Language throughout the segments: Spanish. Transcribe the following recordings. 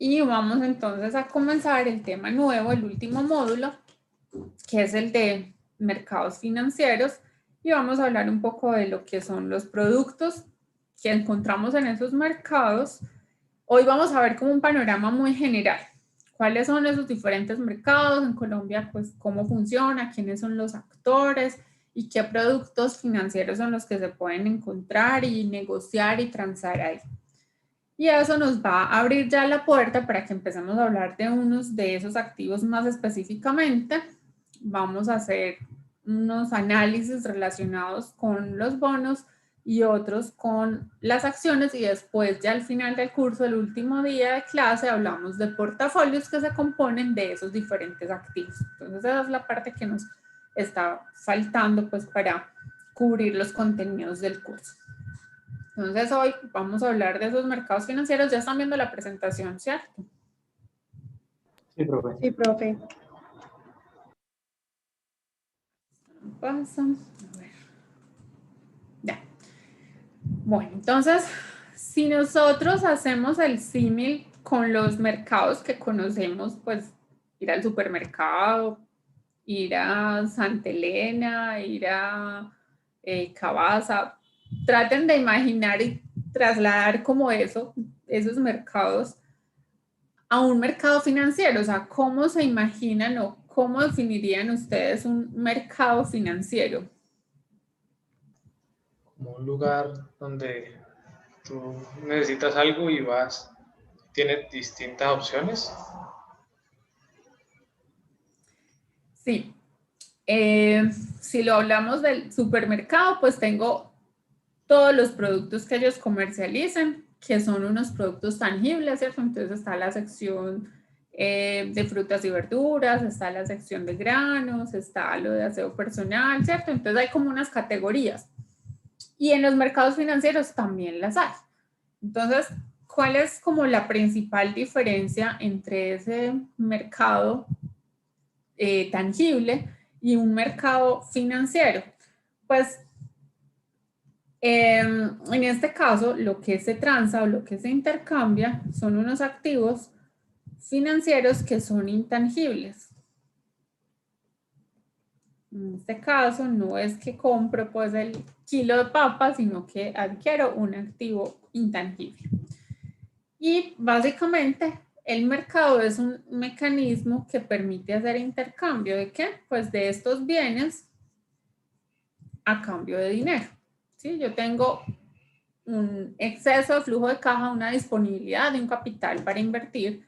Y vamos entonces a comenzar el tema nuevo, el último módulo, que es el de mercados financieros, y vamos a hablar un poco de lo que son los productos que encontramos en esos mercados. Hoy vamos a ver como un panorama muy general. ¿Cuáles son esos diferentes mercados en Colombia? Pues cómo funciona, quiénes son los actores y qué productos financieros son los que se pueden encontrar y negociar y transar ahí. Y eso nos va a abrir ya la puerta para que empecemos a hablar de unos de esos activos más específicamente. Vamos a hacer unos análisis relacionados con los bonos y otros con las acciones, y después ya al final del curso, el último día de clase, hablamos de portafolios que se componen de esos diferentes activos. Entonces esa es la parte que nos está faltando pues para cubrir los contenidos del curso. Entonces hoy vamos a hablar de esos mercados financieros. Ya están viendo la presentación, ¿cierto? Sí, profe. Sí, profe. Pasa. A ver. Ya. Bueno, entonces, si nosotros hacemos el símil con los mercados que conocemos, pues ir al supermercado, ir a Santa Elena, ir a Cabaza, traten de imaginar y trasladar como eso, esos mercados a un mercado financiero. O sea, ¿cómo se imaginan o cómo definirían ustedes un mercado financiero? Como un lugar donde tú necesitas algo y vas, tienes distintas opciones. Sí. Si lo hablamos del supermercado, pues tengo todos los productos que ellos comercializan, que son unos productos tangibles, ¿cierto? Entonces está la sección de frutas y verduras, está la sección de granos, está lo de aseo personal, ¿cierto? Entonces hay como unas categorías. Y en los mercados financieros también las hay. Entonces, ¿cuál es como la principal diferencia entre ese mercado tangible y un mercado financiero? Pues en este caso, lo que se transa o lo que se intercambia son unos activos financieros que son intangibles. En este caso, no es que compro pues el kilo de papa, sino que adquiero un activo intangible. Y básicamente el mercado es un mecanismo que permite hacer intercambio de ¿qué? Pues de estos bienes a cambio de dinero. ¿Sí? Yo tengo un exceso de flujo de caja, una disponibilidad de un capital para invertir.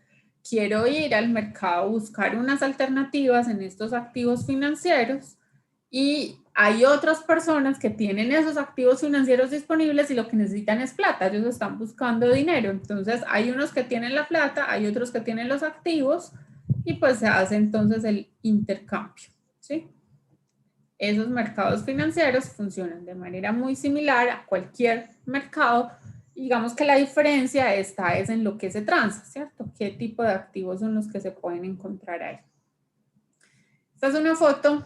Quiero ir al mercado a buscar unas alternativas en estos activos financieros, y hay otras personas que tienen esos activos financieros disponibles y lo que necesitan es plata. Ellos están buscando dinero. Entonces hay unos que tienen la plata, hay otros que tienen los activos, y pues se hace entonces el intercambio, ¿sí? Esos mercados financieros funcionan de manera muy similar a cualquier mercado. Digamos que la diferencia está es en lo que se transa, ¿cierto? ¿Qué tipo de activos son los que se pueden encontrar ahí? Esta es una foto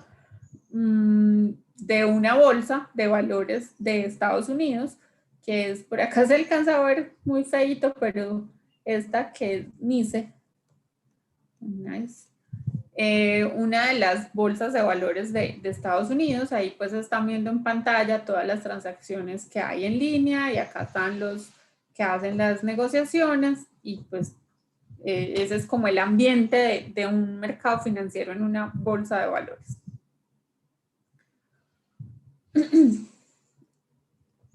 de una bolsa de valores de Estados Unidos, que es, por acá se alcanza a ver muy feito, pero esta que es NICE, nice. Una de las bolsas de valores de Estados Unidos. Ahí pues están viendo en pantalla todas las transacciones que hay en línea, y acá están los que hacen las negociaciones, y pues ese es como el ambiente de un mercado financiero en una bolsa de valores.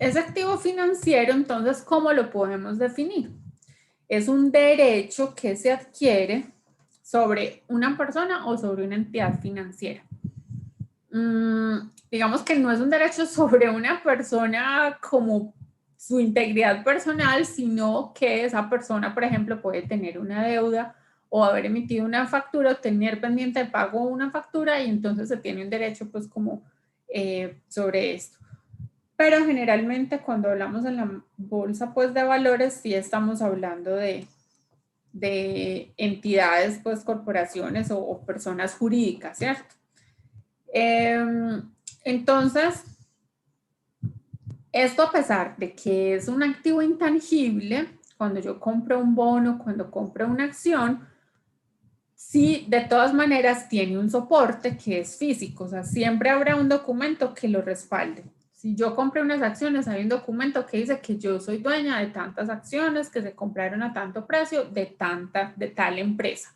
Ese activo financiero, entonces, ¿cómo lo podemos definir? Es un derecho que se adquiere sobre una persona o sobre una entidad financiera. Digamos que no es un derecho sobre una persona como su integridad personal, sino que esa persona, por ejemplo, puede tener una deuda o haber emitido una factura o tener pendiente de pago una factura, y entonces se tiene un derecho pues como sobre esto. Pero generalmente cuando hablamos en la bolsa pues de valores, sí estamos hablando de entidades, pues corporaciones o personas jurídicas, ¿cierto? Entonces, esto, a pesar de que es un activo intangible, cuando yo compro un bono, cuando compro una acción, sí, de todas maneras tiene un soporte que es físico, o sea, siempre habrá un documento que lo respalde. Si yo compré unas acciones, hay un documento que dice que yo soy dueña de tantas acciones que se compraron a tanto precio de tal empresa.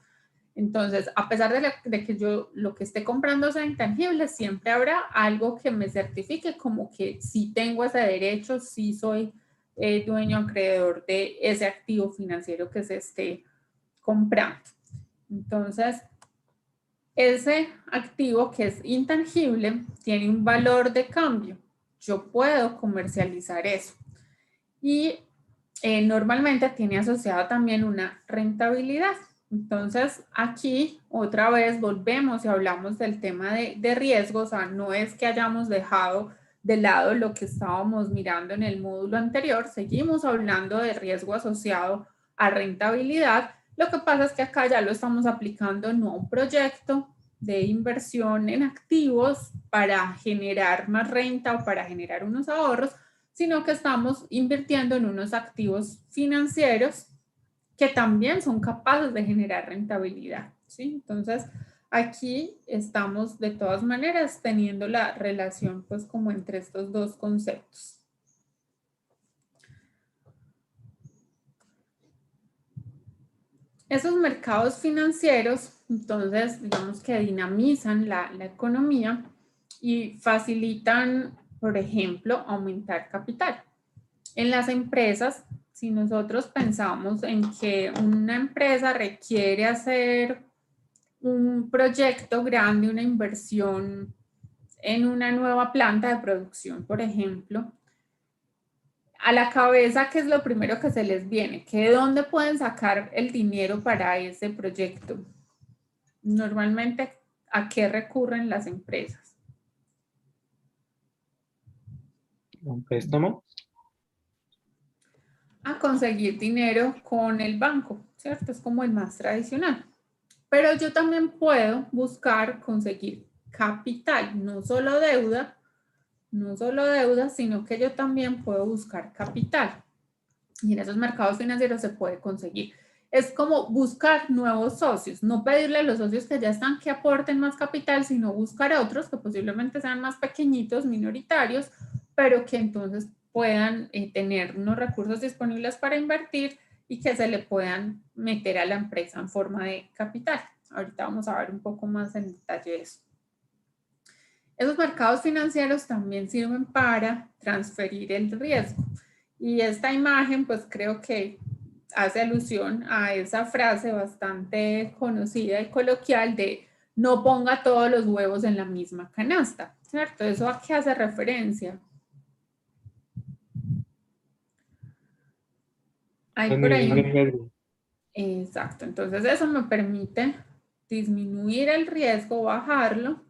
Entonces, a pesar de que yo lo que esté comprando sea intangible, siempre habrá algo que me certifique como que sí tengo ese derecho, sí soy dueño acreedor de ese activo financiero que se esté comprando. Entonces, ese activo que es intangible tiene un valor de cambio. Yo puedo comercializar eso. Y normalmente tiene asociada también una rentabilidad. Entonces, aquí otra vez volvemos y hablamos del tema de riesgo. O sea, no es que hayamos dejado de lado lo que estábamos mirando en el módulo anterior. Seguimos hablando de riesgo asociado a rentabilidad. Lo que pasa es que acá ya lo estamos aplicando no a un proyecto de inversión en activos para generar más renta o para generar unos ahorros, sino que estamos invirtiendo en unos activos financieros que también son capaces de generar rentabilidad, ¿sí? Entonces, aquí estamos de todas maneras teniendo la relación pues como entre estos dos conceptos. Esos mercados financieros, entonces, digamos que dinamizan la economía y facilitan, por ejemplo, aumentar capital. En las empresas, si nosotros pensamos en que una empresa requiere hacer un proyecto grande, una inversión en una nueva planta de producción, por ejemplo, a la cabeza, ¿qué es lo primero que se les viene? ¿Que de dónde pueden sacar el dinero para ese proyecto? Normalmente, ¿a qué recurren las empresas? ¿Un préstamo? A conseguir dinero con el banco, ¿cierto? Es como el más tradicional. Pero yo también puedo buscar conseguir capital, no solo deuda, sino que yo también puedo buscar capital. Y en esos mercados financieros se puede conseguir. Es como buscar nuevos socios, no pedirle a los socios que ya están que aporten más capital, sino buscar a otros que posiblemente sean más pequeñitos, minoritarios, pero que entonces puedan tener unos recursos disponibles para invertir y que se le puedan meter a la empresa en forma de capital. Ahorita vamos a ver un poco más en detalle eso. Esos mercados financieros también sirven para transferir el riesgo. Y esta imagen, pues creo que hace alusión a esa frase bastante conocida y coloquial de no ponga todos los huevos en la misma canasta, ¿cierto? ¿Eso a qué hace referencia? Hay por ahí un... Exacto, entonces eso me permite disminuir el riesgo, bajarlo,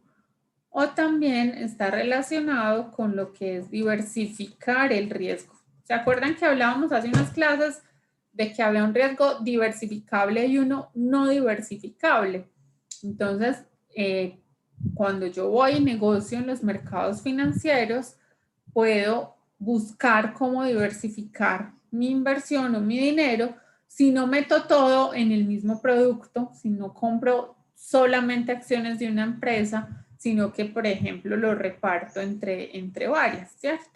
o también está relacionado con lo que es diversificar el riesgo. ¿Se acuerdan que hablábamos hace unas clases de que había un riesgo diversificable y uno no diversificable? Entonces, cuando yo voy y negocio en los mercados financieros, puedo buscar cómo diversificar mi inversión o mi dinero si no meto todo en el mismo producto, si no compro solamente acciones de una empresa, sino que, por ejemplo, lo reparto entre varias, ¿cierto?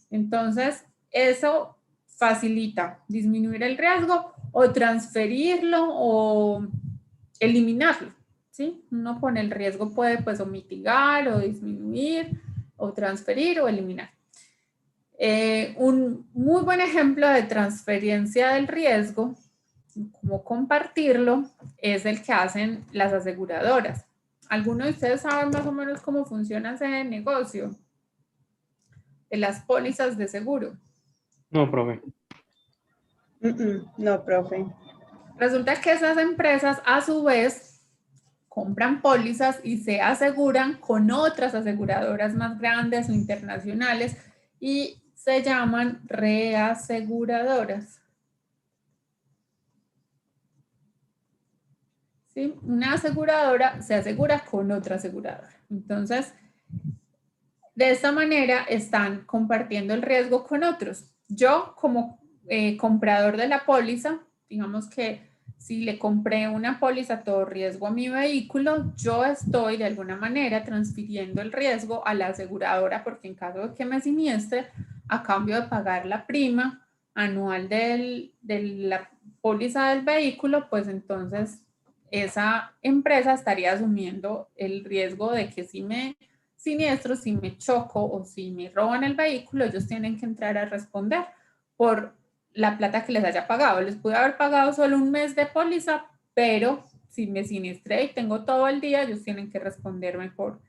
Entonces, eso facilita disminuir el riesgo o transferirlo o eliminarlo, ¿sí? Uno con el riesgo puede, pues, o mitigar o disminuir o transferir o eliminar. Un muy buen ejemplo de transferencia del riesgo, como compartirlo, es el que hacen las aseguradoras. ¿Alguno de ustedes sabe más o menos cómo funciona ese negocio de las pólizas de seguro? No, profe. No, profe. Resulta que esas empresas a su vez compran pólizas y se aseguran con otras aseguradoras más grandes o internacionales y se llaman reaseguradoras. ¿Sí? Una aseguradora se asegura con otra aseguradora. Entonces, de esta manera están compartiendo el riesgo con otros. Yo como comprador de la póliza, digamos que si le compré una póliza todo riesgo a mi vehículo, yo estoy de alguna manera transfiriendo el riesgo a la aseguradora, porque en caso de que me siniestre, a cambio de pagar la prima anual de la póliza del vehículo, pues entonces esa empresa estaría asumiendo el riesgo de que si me siniestro, si me choco o si me roban el vehículo, ellos tienen que entrar a responder por la plata que les haya pagado. Les pude haber pagado solo un mes de póliza, pero si me siniestré y tengo todo el día, ellos tienen que responderme por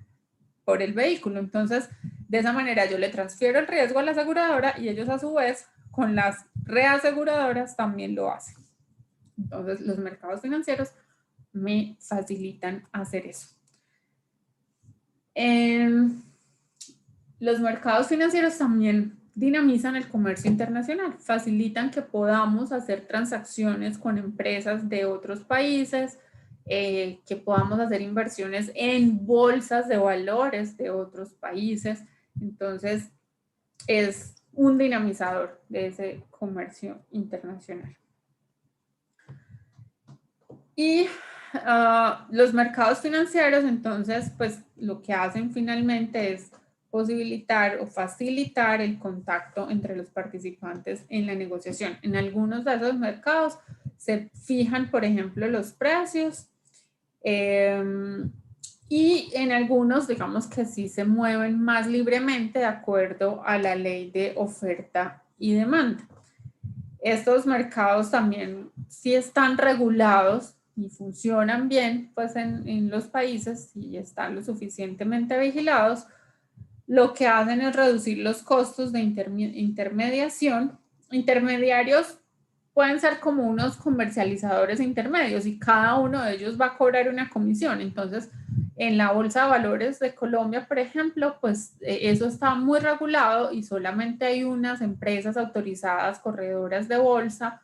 el vehículo. Entonces, de esa manera yo le transfiero el riesgo a la aseguradora y ellos a su vez con las reaseguradoras también lo hacen. Entonces, los mercados financieros me facilitan hacer eso. Los mercados financieros también dinamizan el comercio internacional, facilitan que podamos hacer transacciones con empresas de otros países, que podamos hacer inversiones en bolsas de valores de otros países. Entonces, es un dinamizador de ese comercio internacional. Y los mercados financieros, entonces, pues lo que hacen finalmente es posibilitar o facilitar el contacto entre los participantes en la negociación. En algunos de esos mercados se fijan, por ejemplo, los precios y en algunos, digamos que sí se mueven más libremente de acuerdo a la ley de oferta y demanda. Estos mercados también sí están regulados y funcionan bien, pues en los países y están lo suficientemente vigilados. Lo que hacen es reducir los costos de intermediación. Intermediarios pueden ser como unos comercializadores intermedios y cada uno de ellos va a cobrar una comisión. Entonces, en la Bolsa de Valores de Colombia, por ejemplo, pues eso está muy regulado y solamente hay unas empresas autorizadas, corredoras de bolsa,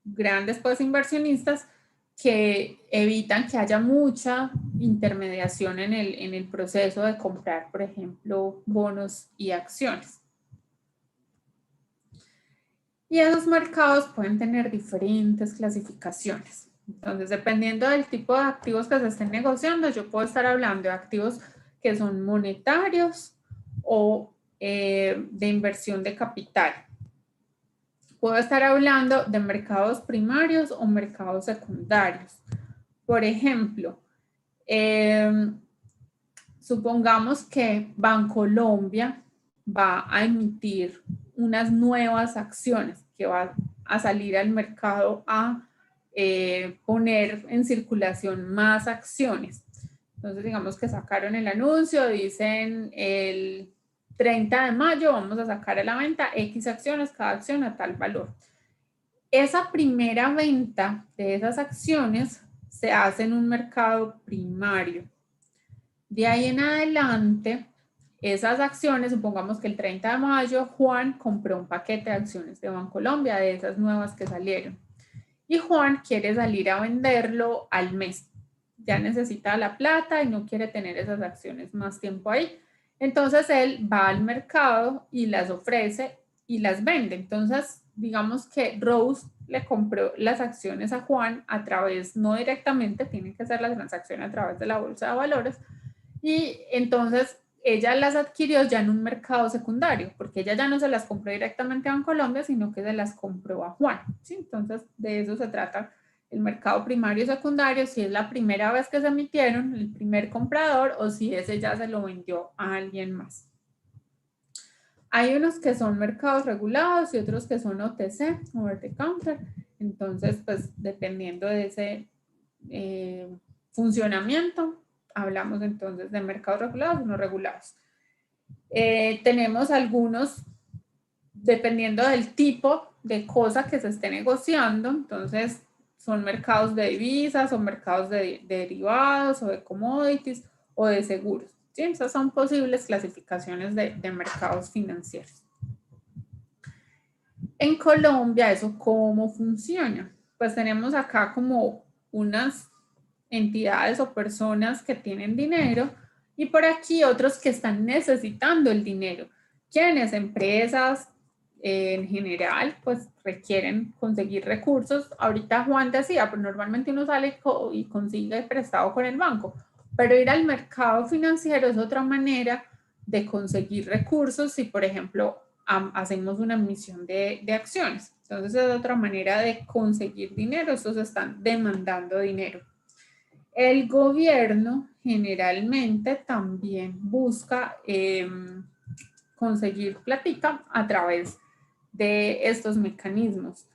grandes pues inversionistas, que evitan que haya mucha intermediación en el proceso de comprar, por ejemplo, bonos y acciones. Y esos mercados pueden tener diferentes clasificaciones. Entonces, dependiendo del tipo de activos que se estén negociando, yo puedo estar hablando de activos que son monetarios o de inversión de capital. Puedo estar hablando de mercados primarios o mercados secundarios. Por ejemplo, supongamos que Bancolombia va a emitir unas nuevas acciones que van a salir al mercado a poner en circulación más acciones. Entonces, digamos que sacaron el anuncio, dicen el 30 de mayo vamos a sacar a la venta X acciones, cada acción a tal valor. Esa primera venta de esas acciones se hace en un mercado primario. De ahí en adelante, esas acciones, supongamos que el 30 de mayo Juan compró un paquete de acciones de Bancolombia, de esas nuevas que salieron. Y Juan quiere salir a venderlo al mes. Ya necesita la plata y no quiere tener esas acciones más tiempo ahí. Entonces él va al mercado y las ofrece y las vende. Entonces, digamos que Rose le compró las acciones a Juan a través, no directamente, tiene que ser la transacción a través de la bolsa de valores. Y entonces ella las adquirió ya en un mercado secundario, porque ella ya no se las compró directamente a Bancolombia, sino que se las compró a Juan. ¿Sí? Entonces, de eso se trata el mercado primario y secundario, si es la primera vez que se emitieron, el primer comprador, o si ese ya se lo vendió a alguien más. Hay unos que son mercados regulados y otros que son OTC, over the counter. Entonces, pues, dependiendo de ese funcionamiento, hablamos entonces de mercados regulados y no regulados. Tenemos algunos, dependiendo del tipo de cosa que se esté negociando, entonces son mercados de divisas o mercados de derivados o de commodities o de seguros. ¿Sí? Esas son posibles clasificaciones de mercados financieros. En Colombia, ¿eso cómo funciona? Pues tenemos acá como unas entidades o personas que tienen dinero y por aquí otros que están necesitando el dinero. ¿Quiénes? Empresas, en general, pues requieren conseguir recursos. Ahorita Juan decía, pues normalmente uno sale y consigue prestado con el banco, pero ir al mercado financiero es otra manera de conseguir recursos si, por ejemplo, hacemos una emisión de acciones. Entonces es otra manera de conseguir dinero. Estos están demandando dinero. El gobierno generalmente también busca conseguir plática a través de estos mecanismos.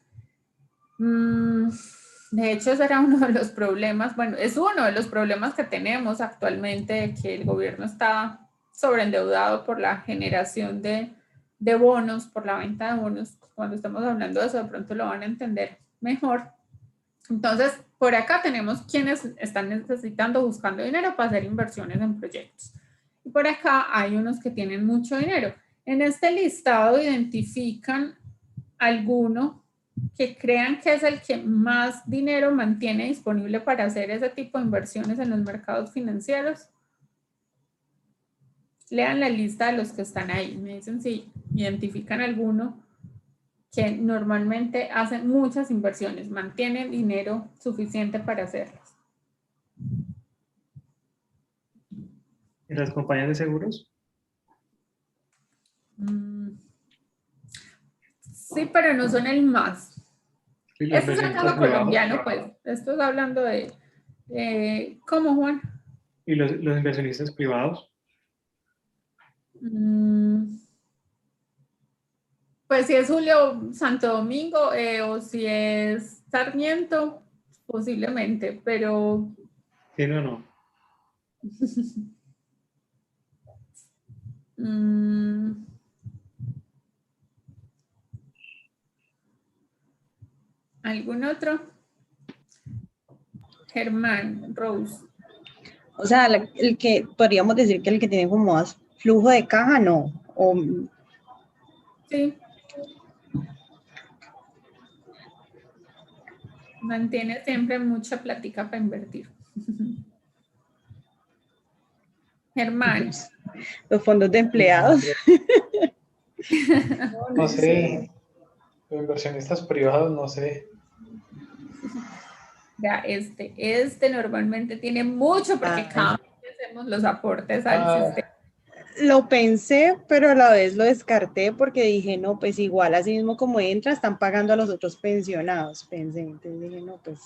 De hecho, ese era uno de los problemas, bueno, es uno de los problemas que tenemos actualmente, que el gobierno está sobreendeudado por la generación de bonos, por la venta de bonos. Cuando estamos hablando de eso, de pronto lo van a entender mejor. Entonces, por acá tenemos quienes están necesitando, buscando dinero para hacer inversiones en proyectos. Y por acá hay unos que tienen mucho dinero. En este listado identifican alguno que crean que es el que más dinero mantiene disponible para hacer ese tipo de inversiones en los mercados financieros. Lean la lista de los que están ahí. Me dicen si identifican alguno que normalmente hacen muchas inversiones, mantienen dinero suficiente para hacerlas. ¿Y las compañías de seguros? Sí, pero no son el más. Sí, Este es el caso colombiano, pues. Esto es hablando de ¿cómo, Juan? ¿Y los inversionistas privados? Pues si es Julio Santo Domingo o si es Sarmiento, posiblemente, pero... ¿Sí o no? ¿Algún otro? Germán, Rose. O sea, el que podríamos decir que el que tiene como más flujo de caja, ¿no? O, sí. Mantiene siempre mucha plática para invertir. Germán. Los fondos de empleados. No sé. Los inversionistas privados, no sé. Ya, este normalmente tiene mucho porque cada vez hacemos los aportes al sistema. Lo pensé, pero a la vez lo descarté porque dije, no, pues igual, así mismo como entra, están pagando a los otros pensionados, pensé, entonces dije, no, pues.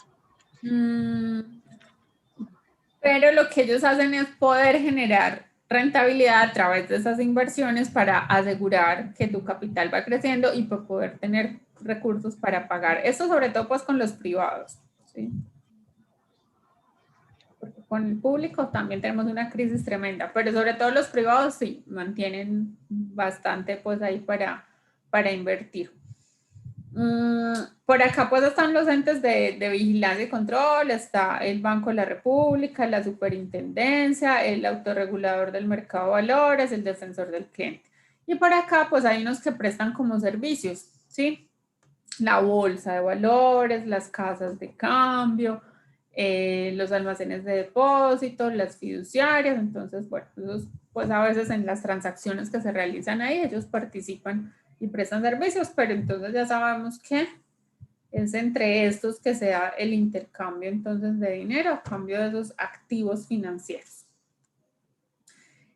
Pero lo que ellos hacen es poder generar rentabilidad a través de esas inversiones para asegurar que tu capital va creciendo y para poder tener recursos para pagar. Esto sobre todo pues con los privados, ¿sí? Porque con el público también tenemos una crisis tremenda, pero sobre todo los privados sí mantienen bastante pues ahí para invertir. Por acá pues están los entes de vigilancia y control, está el Banco de la República, la Superintendencia, el autorregulador del mercado de valores, el defensor del cliente. Y por acá pues hay unos que prestan como servicios, ¿sí? La bolsa de valores, las casas de cambio, los almacenes de depósito, las fiduciarias. Entonces, bueno, esos, pues a veces en las transacciones que se realizan ahí, ellos participan y prestan servicios, pero entonces ya sabemos que es entre estos que se da el intercambio entonces de dinero a cambio de esos activos financieros.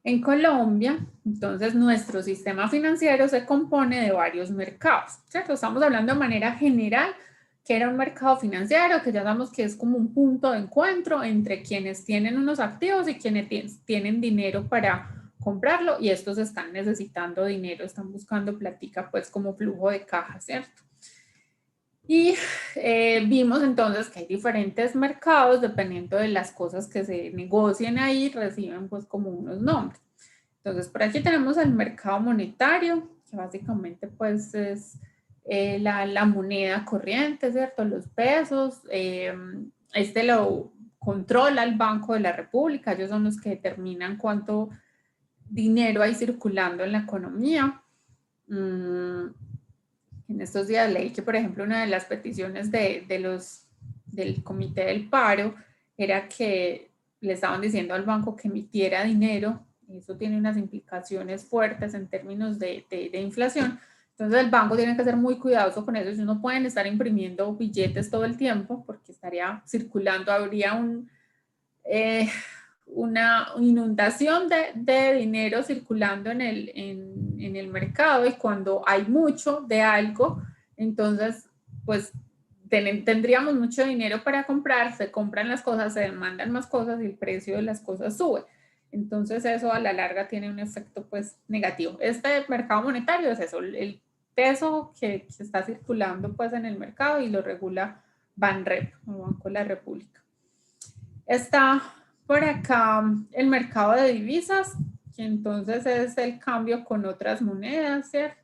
En Colombia, entonces, nuestro sistema financiero se compone de varios mercados, ¿cierto? Estamos hablando de manera general que era un mercado financiero, que ya sabemos que es como un punto de encuentro entre quienes tienen unos activos y quienes tienen dinero para comprarlo, y estos están necesitando dinero, están buscando plática, pues, como flujo de caja, ¿cierto? Y vimos entonces que hay diferentes mercados, dependiendo de las cosas que se negocien ahí, reciben pues como unos nombres. Entonces, por aquí tenemos el mercado monetario, que básicamente pues es la moneda corriente, ¿cierto? Los pesos. Este lo controla el Banco de la República, ellos son los que determinan cuánto dinero hay circulando en la economía. En estos días leí que, por ejemplo, una de las peticiones del Comité del Paro era que le estaban diciendo al banco que emitiera dinero. Eso tiene unas implicaciones fuertes en términos de inflación. Entonces el banco tiene que ser muy cuidadoso con eso. Ellos no pueden estar imprimiendo billetes todo el tiempo porque estaría circulando, habría una inundación de dinero circulando en el mercado, y cuando hay mucho de algo, entonces pues tendríamos mucho dinero para comprar, se compran las cosas, se demandan más cosas y el precio de las cosas sube. Entonces eso a la larga tiene un efecto pues negativo. Este mercado monetario es eso, el peso que se está circulando pues en el mercado, y lo regula Banrep, o Banco de la República. Está por acá el mercado de divisas, que entonces es el cambio con otras monedas, ¿cierto?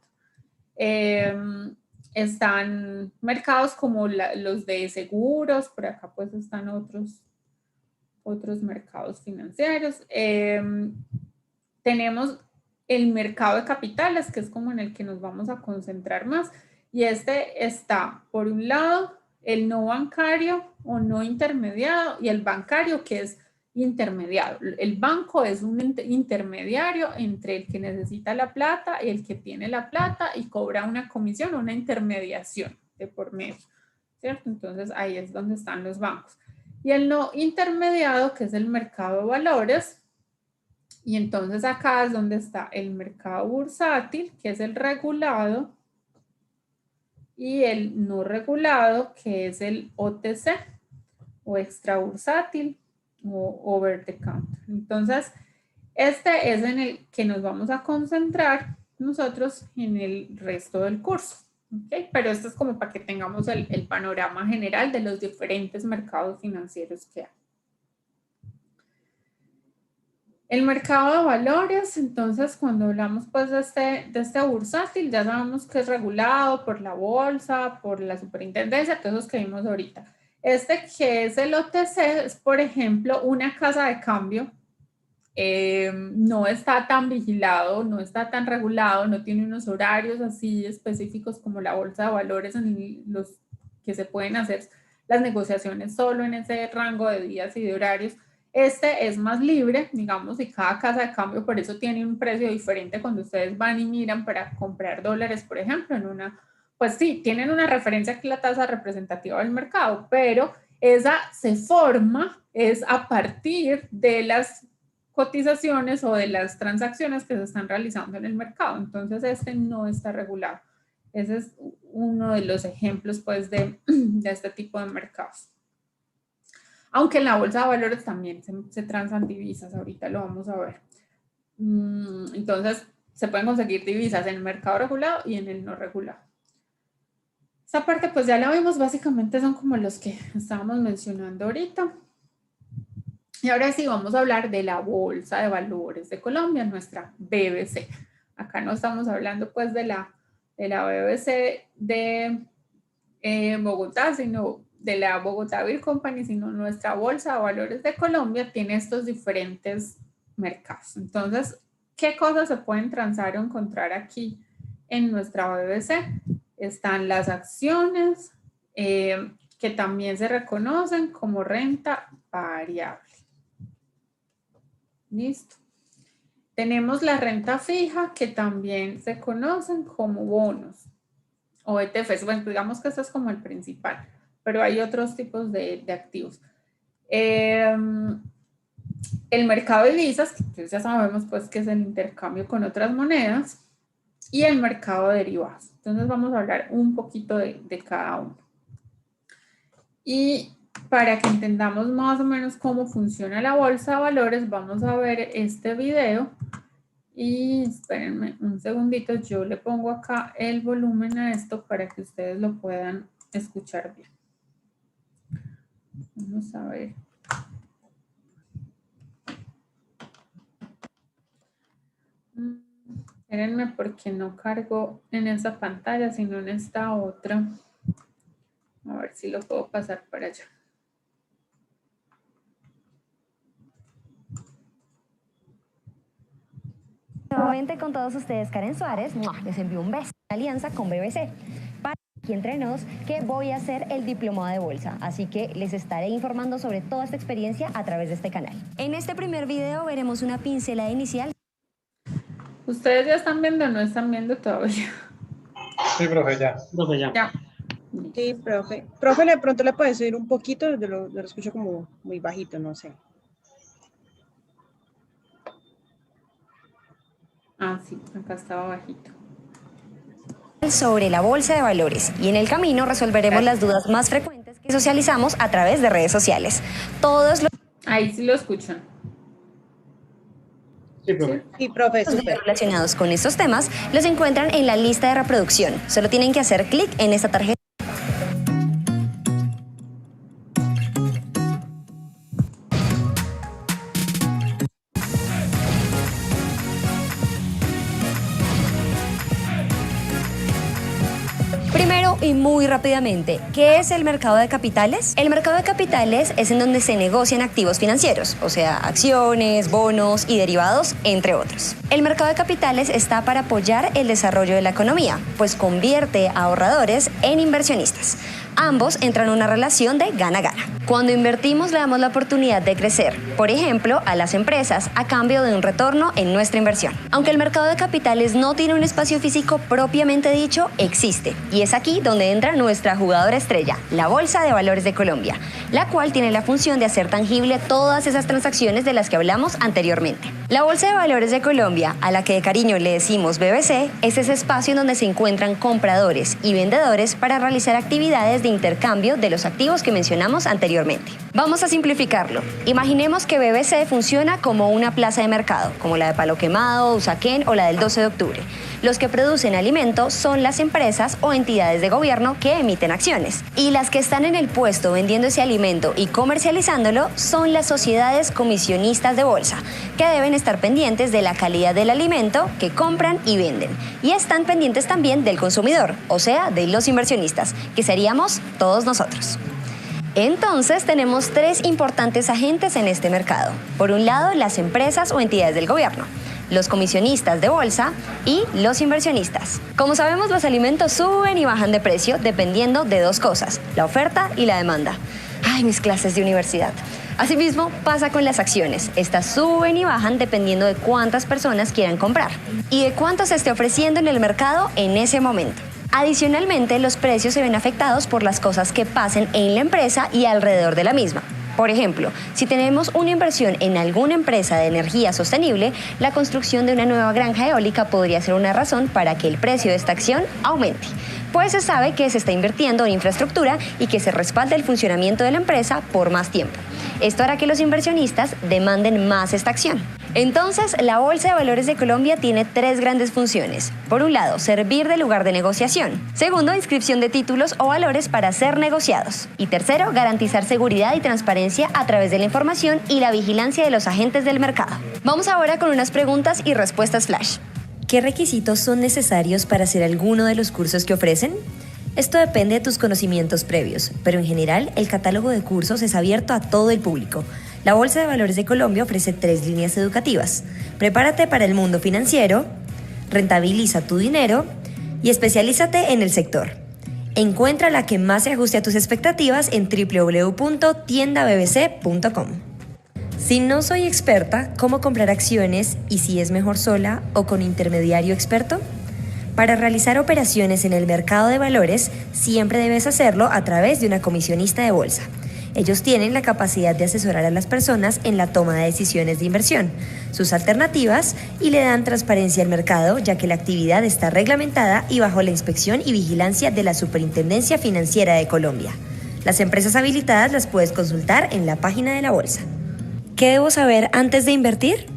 Están mercados como los de seguros, por acá pues están otros mercados financieros. Tenemos el mercado de capitales, que es como en el que nos vamos a concentrar más, y este está, por un lado, el no bancario o no intermediado, y el bancario, que es intermediado. El banco es un intermediario entre el que necesita la plata y el que tiene la plata, y cobra una comisión, una intermediación de por medio, ¿cierto? Entonces ahí es donde están los bancos. Y el no intermediado, que es el mercado de valores, y entonces acá es donde está el mercado bursátil, que es el regulado, y el no regulado, que es el OTC o extrabursátil o over the counter. Entonces, este es en el que nos vamos a concentrar nosotros en el resto del curso. ¿Okay? Pero esto es como para que tengamos el panorama general de los diferentes mercados financieros que hay. El mercado de valores, entonces cuando hablamos pues de este bursátil, ya sabemos que es regulado por la bolsa, por la superintendencia, todos los que vimos ahorita. Este que es el OTC es, por ejemplo, una casa de cambio, no está tan vigilado, no está tan regulado, no tiene unos horarios así específicos como la bolsa de valores en los que se pueden hacer las negociaciones solo en ese rango de días y de horarios. Este es más libre, digamos, y cada casa de cambio por eso tiene un precio diferente cuando ustedes van y miran para comprar dólares, por ejemplo, en una, pues sí, tienen una referencia que es la tasa representativa del mercado, pero esa se forma es a partir de las cotizaciones o de las transacciones que se están realizando en el mercado. Entonces, este no está regulado. Ese es uno de los ejemplos, pues, de este tipo de mercados. Aunque en la bolsa de valores también se transan divisas, ahorita lo vamos a ver. Entonces, se pueden conseguir divisas en el mercado regulado y en el no regulado. Esta parte, pues ya la vimos, básicamente son como los que estábamos mencionando ahorita. Y ahora sí vamos a hablar de la Bolsa de Valores de Colombia, nuestra BBC. Acá no estamos hablando pues de la BBC de Bogotá, sino de la Bogotá Beer Company, sino nuestra Bolsa de Valores de Colombia tiene estos diferentes mercados. Entonces, ¿qué cosas se pueden transar o encontrar aquí en nuestra BBC? Están las acciones, que también se reconocen como renta variable. Listo. Tenemos la renta fija, que también se conocen como bonos o ETFs. Bueno, digamos que este es como el principal, pero hay otros tipos de activos. El mercado de divisas, que ya sabemos pues que es el intercambio con otras monedas, y el mercado de derivados. Entonces vamos a hablar un poquito de cada uno. Y para que entendamos más o menos cómo funciona la bolsa de valores, vamos a ver este video. Y espérenme un segundito, yo le pongo acá el volumen a esto para que ustedes lo puedan escuchar bien. Vamos a ver. Espérenme porque no cargo en esa pantalla, sino en esta otra. A ver si lo puedo pasar para allá. Nuevamente con todos ustedes, Karen Suárez, les envío un beso. Alianza con BBC. Para aquí entre nos, que voy a hacer el diplomado de bolsa, así que les estaré informando sobre toda esta experiencia a través de este canal. En este primer video veremos una pincelada inicial. ¿Ustedes ya están viendo o no están viendo todavía? Sí, profe, ya. Profe, ya. Ya. Sí, profe. Profe, de pronto le puede subir un poquito, lo escucho como muy bajito, no sé. Ah, sí, acá estaba bajito. Sobre la bolsa de valores y en el camino resolveremos las dudas más frecuentes que socializamos a través de redes sociales. Todos los Ahí sí lo escuchan. Sí, profe. Sí, profe, videos súper. relacionados con estos temas los encuentran en la lista de reproducción. Solo tienen que hacer clic en esta tarjeta. Primero y muy rápidamente, ¿qué es el mercado de capitales? El mercado de capitales es en donde se negocian activos financieros, o sea, acciones, bonos y derivados, entre otros. El mercado de capitales está para apoyar el desarrollo de la economía, pues convierte a ahorradores en inversionistas. Ambos entran en una relación de gana-gana. Cuando invertimos le damos la oportunidad de crecer, por ejemplo, a las empresas a cambio de un retorno en nuestra inversión. Aunque el mercado de capitales no tiene un espacio físico propiamente dicho, existe. Y es aquí donde entra nuestra jugadora estrella, la Bolsa de Valores de Colombia, la cual tiene la función de hacer tangible todas esas transacciones de las que hablamos anteriormente. La Bolsa de Valores de Colombia, a la que de cariño le decimos BBC, es ese espacio en donde se encuentran compradores y vendedores para realizar actividades de intercambio de los activos que mencionamos anteriormente. Vamos a simplificarlo. Imaginemos que BBC funciona como una plaza de mercado, como la de Palo Quemado, Usaquén o la del 12 de octubre. Los que producen alimento son las empresas o entidades de gobierno que emiten acciones. Y las que están en el puesto vendiendo ese alimento y comercializándolo son las sociedades comisionistas de bolsa, que deben estar pendientes de la calidad del alimento que compran y venden. Y están pendientes también del consumidor, o sea, de los inversionistas, que seríamos todos nosotros. Entonces tenemos tres importantes agentes en este mercado. Por un lado, las empresas o entidades del gobierno, los comisionistas de bolsa y los inversionistas. Como sabemos, los alimentos suben y bajan de precio dependiendo de dos cosas, la oferta y la demanda. Ay, mis clases de universidad. Asimismo, pasa con las acciones. Estas suben y bajan dependiendo de cuántas personas quieran comprar y de cuánto se esté ofreciendo en el mercado en ese momento. Adicionalmente, los precios se ven afectados por las cosas que pasen en la empresa y alrededor de la misma. Por ejemplo, si tenemos una inversión en alguna empresa de energía sostenible, la construcción de una nueva granja eólica podría ser una razón para que el precio de esta acción aumente, pues se sabe que se está invirtiendo en infraestructura y que se respalda el funcionamiento de la empresa por más tiempo. Esto hará que los inversionistas demanden más esta acción. Entonces, la Bolsa de Valores de Colombia tiene tres grandes funciones. Por un lado, servir de lugar de negociación. Segundo, inscripción de títulos o valores para ser negociados. Y tercero, garantizar seguridad y transparencia a través de la información y la vigilancia de los agentes del mercado. Vamos ahora con unas preguntas y respuestas flash. ¿Qué requisitos son necesarios para hacer alguno de los cursos que ofrecen? Esto depende de tus conocimientos previos, pero en general el catálogo de cursos es abierto a todo el público. La Bolsa de Valores de Colombia ofrece 3 líneas educativas. Prepárate para el mundo financiero, rentabiliza tu dinero y especialízate en el sector. Encuentra la que más se ajuste a tus expectativas en www.tiendabbc.com. Si no soy experta, ¿cómo comprar acciones y si es mejor sola o con intermediario experto? Para realizar operaciones en el mercado de valores, siempre debes hacerlo a través de una comisionista de bolsa. Ellos tienen la capacidad de asesorar a las personas en la toma de decisiones de inversión, sus alternativas y le dan transparencia al mercado, ya que la actividad está reglamentada y bajo la inspección y vigilancia de la Superintendencia Financiera de Colombia. Las empresas habilitadas las puedes consultar en la página de la bolsa. ¿Qué debo saber antes de invertir?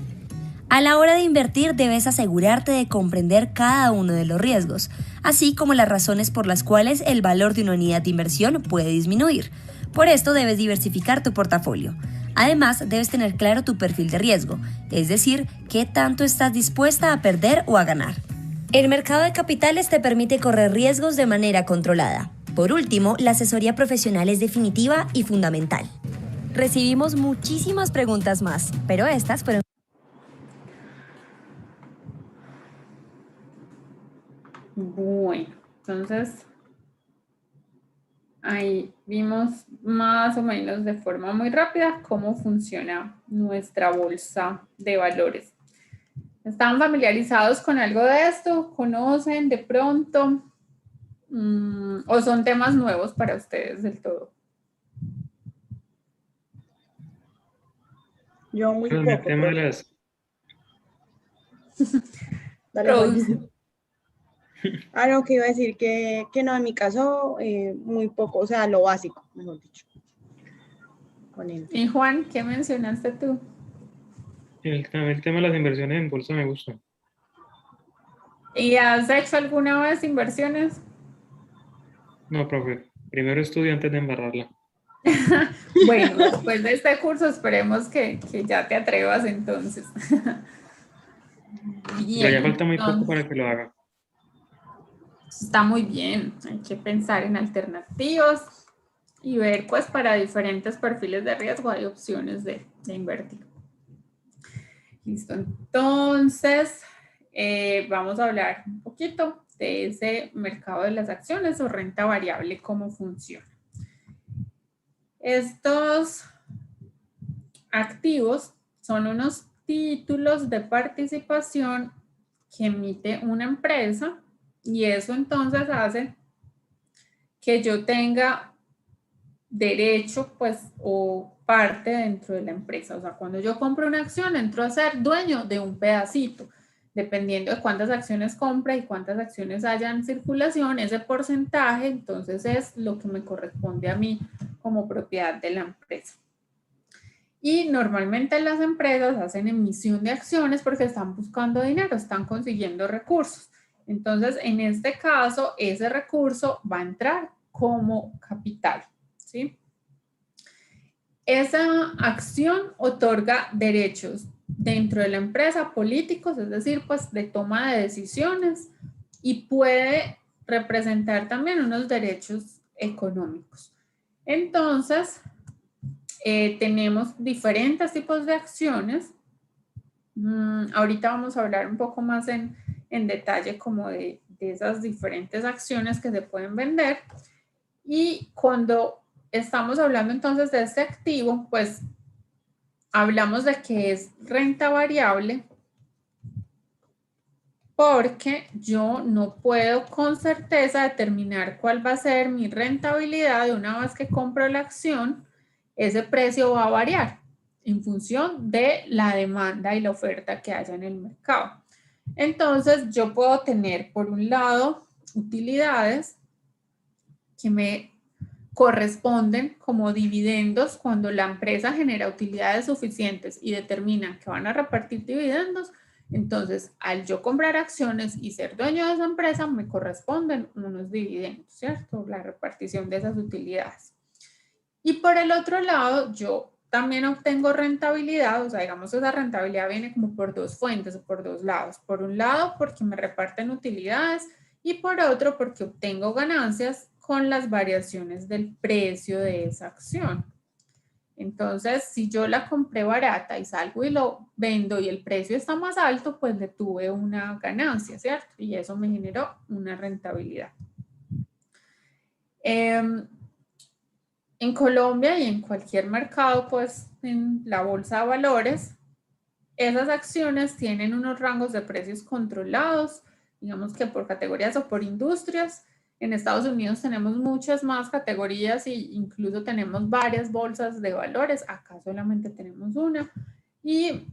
A la hora de invertir debes asegurarte de comprender cada uno de los riesgos, así como las razones por las cuales el valor de una unidad de inversión puede disminuir. Por esto debes diversificar tu portafolio. Además, debes tener claro tu perfil de riesgo, es decir, qué tanto estás dispuesta a perder o a ganar. El mercado de capitales te permite correr riesgos de manera controlada. Por último, la asesoría profesional es definitiva y fundamental. Recibimos muchísimas preguntas más, pero estas fueron... Bueno, entonces ahí vimos más o menos de forma muy rápida cómo funciona nuestra bolsa de valores. ¿Están familiarizados con algo de esto? ¿Conocen de pronto? ¿O son temas nuevos para ustedes del todo? Yo muy Pero en el poco, tema de profe. las, Dale, Juan. Produce. Ah, no, que iba a decir que no, en mi caso, muy poco, o sea, lo básico, mejor dicho. Con él. Y Juan, ¿qué mencionaste tú? el tema de las inversiones en bolsa me gusta. ¿Y has hecho alguna vez inversiones? No, profe, primero estudio antes de embarrarla. Bueno, después de este curso esperemos que ya te atrevas entonces. Pero ya Bien, falta muy poco entonces, para que lo haga. está muy bien. Hay que pensar en alternativas y ver, pues, para diferentes perfiles de riesgo hay opciones de invertir. Listo, entonces vamos a hablar un poquito de ese mercado de las acciones o renta variable, cómo funciona. Estos activos son unos títulos de participación que emite una empresa y eso entonces hace que yo tenga derecho, pues, o parte dentro de la empresa. O sea, cuando yo compro una acción, entro a ser dueño de un pedacito. Dependiendo de cuántas acciones compra y cuántas acciones haya en circulación, ese porcentaje, entonces es lo que me corresponde a mí como propiedad de la empresa. Y normalmente las empresas hacen emisión de acciones porque están buscando dinero, están consiguiendo recursos. Entonces, en este caso, ese recurso va a entrar como capital, ¿sí? Esa acción otorga derechos dentro de la empresa, políticos, es decir, pues de toma de decisiones, y puede representar también unos derechos económicos. Entonces, tenemos diferentes tipos de acciones. Ahorita vamos a hablar un poco más en detalle como de esas diferentes acciones que se pueden vender. Y cuando estamos hablando entonces de este activo, pues hablamos de que es renta variable porque yo no puedo con certeza determinar cuál va a ser mi rentabilidad de una vez que compro la acción. Ese precio va a variar en función de la demanda y la oferta que haya en el mercado. Entonces, yo puedo tener, por un lado, utilidades que me corresponden como dividendos cuando la empresa genera utilidades suficientes y determina que van a repartir dividendos. Entonces, al yo comprar acciones y ser dueño de esa empresa, me corresponden unos dividendos, ¿cierto? La repartición de esas utilidades. Y por el otro lado, yo también obtengo rentabilidad, o sea, digamos, esa rentabilidad viene como por dos fuentes o por dos lados. Por un lado, porque me reparten utilidades y por otro, porque obtengo ganancias con las variaciones del precio de esa acción. Entonces, si yo la compré barata y salgo y lo vendo y el precio está más alto, pues le tuve una ganancia, ¿cierto? Y eso me generó una rentabilidad. En Colombia y en cualquier mercado, pues en la bolsa de valores, esas acciones tienen unos rangos de precios controlados, digamos que por categorías o por industrias. En Estados Unidos tenemos muchas más categorías e incluso tenemos varias bolsas de valores. Acá solamente tenemos una. Y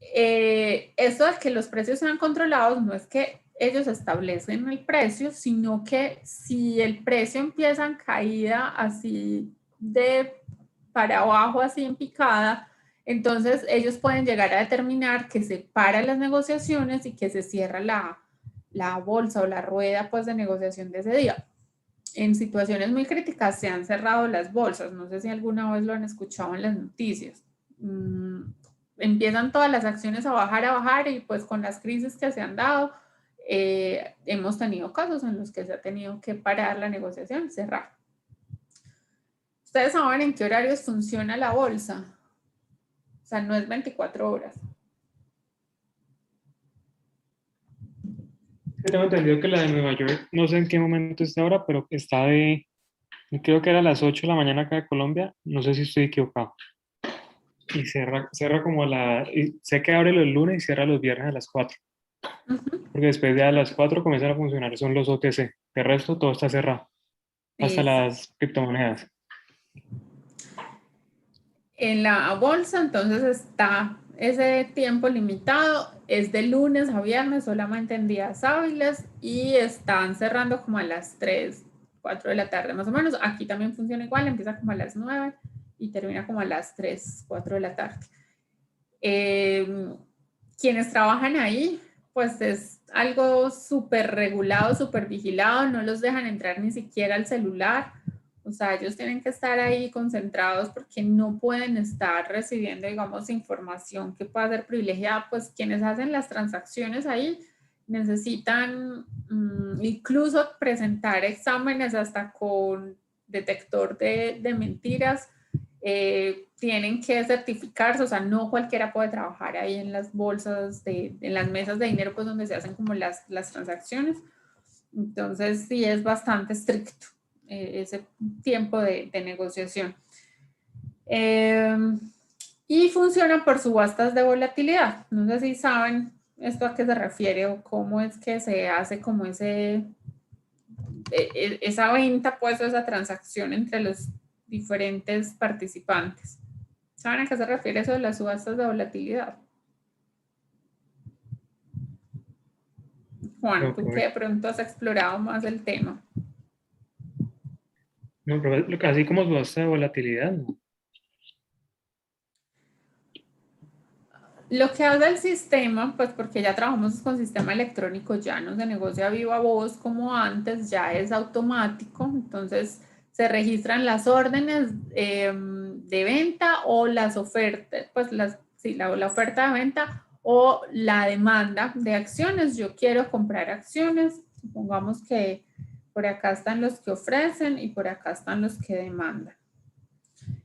esto de que los precios sean controlados no es que ellos establecen el precio, sino que si el precio empieza en caída así de para abajo, así en picada, entonces ellos pueden llegar a determinar que se paran las negociaciones y que se cierra la bolsa o la rueda pues de negociación de ese día. En situaciones muy críticas se han cerrado las bolsas, no sé si alguna vez lo han escuchado en las noticias. Empiezan todas las acciones a bajar y pues con las crisis que se han dado, hemos tenido casos en los que se ha tenido que parar la negociación y cerrar. ¿Ustedes saben en qué horarios funciona la bolsa? O sea, no es 24 horas. Tengo entendido que la de Nueva York, no sé en qué momento está ahora, pero está creo que era a las 8 de la mañana acá de Colombia, no sé si estoy equivocado. Y cierra como y sé que abre los lunes y cierra los viernes a las 4. Porque después de a las 4 comienzan a funcionar, son los OTC. De resto, todo está cerrado, hasta Exacto. las criptomonedas. En la bolsa, entonces está ese tiempo limitado, es de lunes a viernes, solamente en días hábiles, y están cerrando como a las 3, 4 de la tarde más o menos. Aquí también funciona igual, empieza como a las 9 y termina como a las 3, 4 de la tarde. Quienes trabajan ahí, pues es algo súper regulado, súper vigilado, no los dejan entrar ni siquiera al celular. O sea, ellos tienen que estar ahí concentrados porque no pueden estar recibiendo, digamos, información que pueda ser privilegiada. Pues quienes hacen las transacciones ahí necesitan incluso presentar exámenes hasta con detector de mentiras. Tienen que certificarse, o sea, no cualquiera puede trabajar ahí en las bolsas, en las mesas de dinero, pues donde se hacen como las transacciones. Entonces, sí es bastante estricto ese tiempo de negociación. Y funciona por subastas de volatilidad. No sé si saben esto a qué se refiere o cómo es que se hace como esa venta, pues, o esa transacción entre los diferentes participantes. ¿Saben a qué se refiere eso de las subastas de volatilidad? Juan, tú que de pronto has explorado más el tema. No, pero así como subasta de volatilidad, ¿no? Lo que hace el sistema, pues porque ya trabajamos con sistema electrónico, ya no se negocia viva voz como antes, ya es automático, entonces se registran las órdenes de venta o las ofertas, pues la oferta de venta o la demanda de acciones. Yo quiero comprar acciones, supongamos que por acá están los que ofrecen y por acá están los que demandan.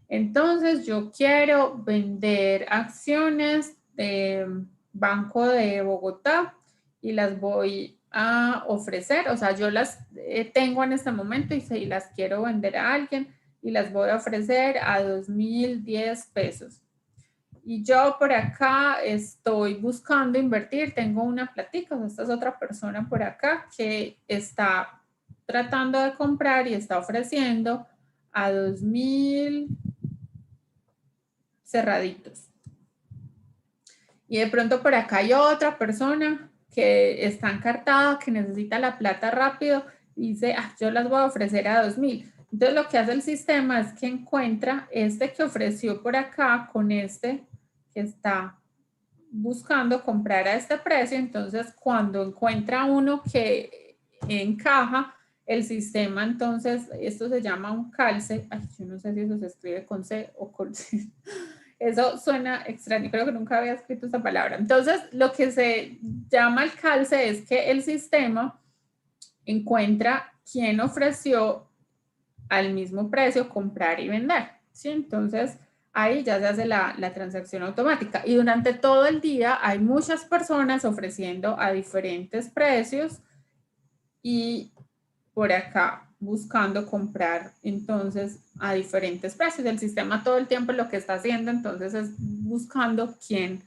Entonces yo quiero vender acciones de Banco de Bogotá y las voy a ofrecer, o sea, yo las tengo en este momento y las quiero vender a alguien y las voy a ofrecer a 2.010 pesos. Y yo por acá estoy buscando invertir, tengo una platica, esta es otra persona por acá que está tratando de comprar y está ofreciendo a 2.000 cerraditos. Y de pronto por acá hay otra persona que está encartada, que necesita la plata rápido y dice, yo las voy a ofrecer a 2.000. Entonces lo que hace el sistema es que encuentra este que ofreció por acá con este que está buscando comprar a este precio. Entonces cuando encuentra uno que encaja, el sistema, entonces, esto se llama un calce. Ay, yo no sé si eso se escribe con C o con C. Eso suena extraño, creo que nunca había escrito esta palabra. Entonces, lo que se llama el calce es que el sistema encuentra quién ofreció al mismo precio comprar y vender, ¿sí? Entonces, ahí ya se hace la transacción automática. Y durante todo el día hay muchas personas ofreciendo a diferentes precios y por acá buscando comprar entonces a diferentes precios. El sistema todo el tiempo lo que está haciendo entonces es buscando quién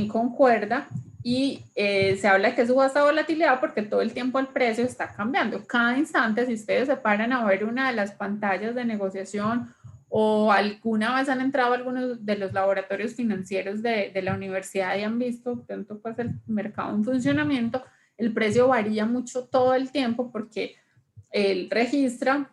concuerda y se habla de que es subasta de volatilidad porque todo el tiempo el precio está cambiando. Cada instante, si ustedes se paran a ver una de las pantallas de negociación o alguna vez han entrado a algunos de los laboratorios financieros de la universidad y han visto tanto pues el mercado en funcionamiento, el precio varía mucho todo el tiempo porque él registra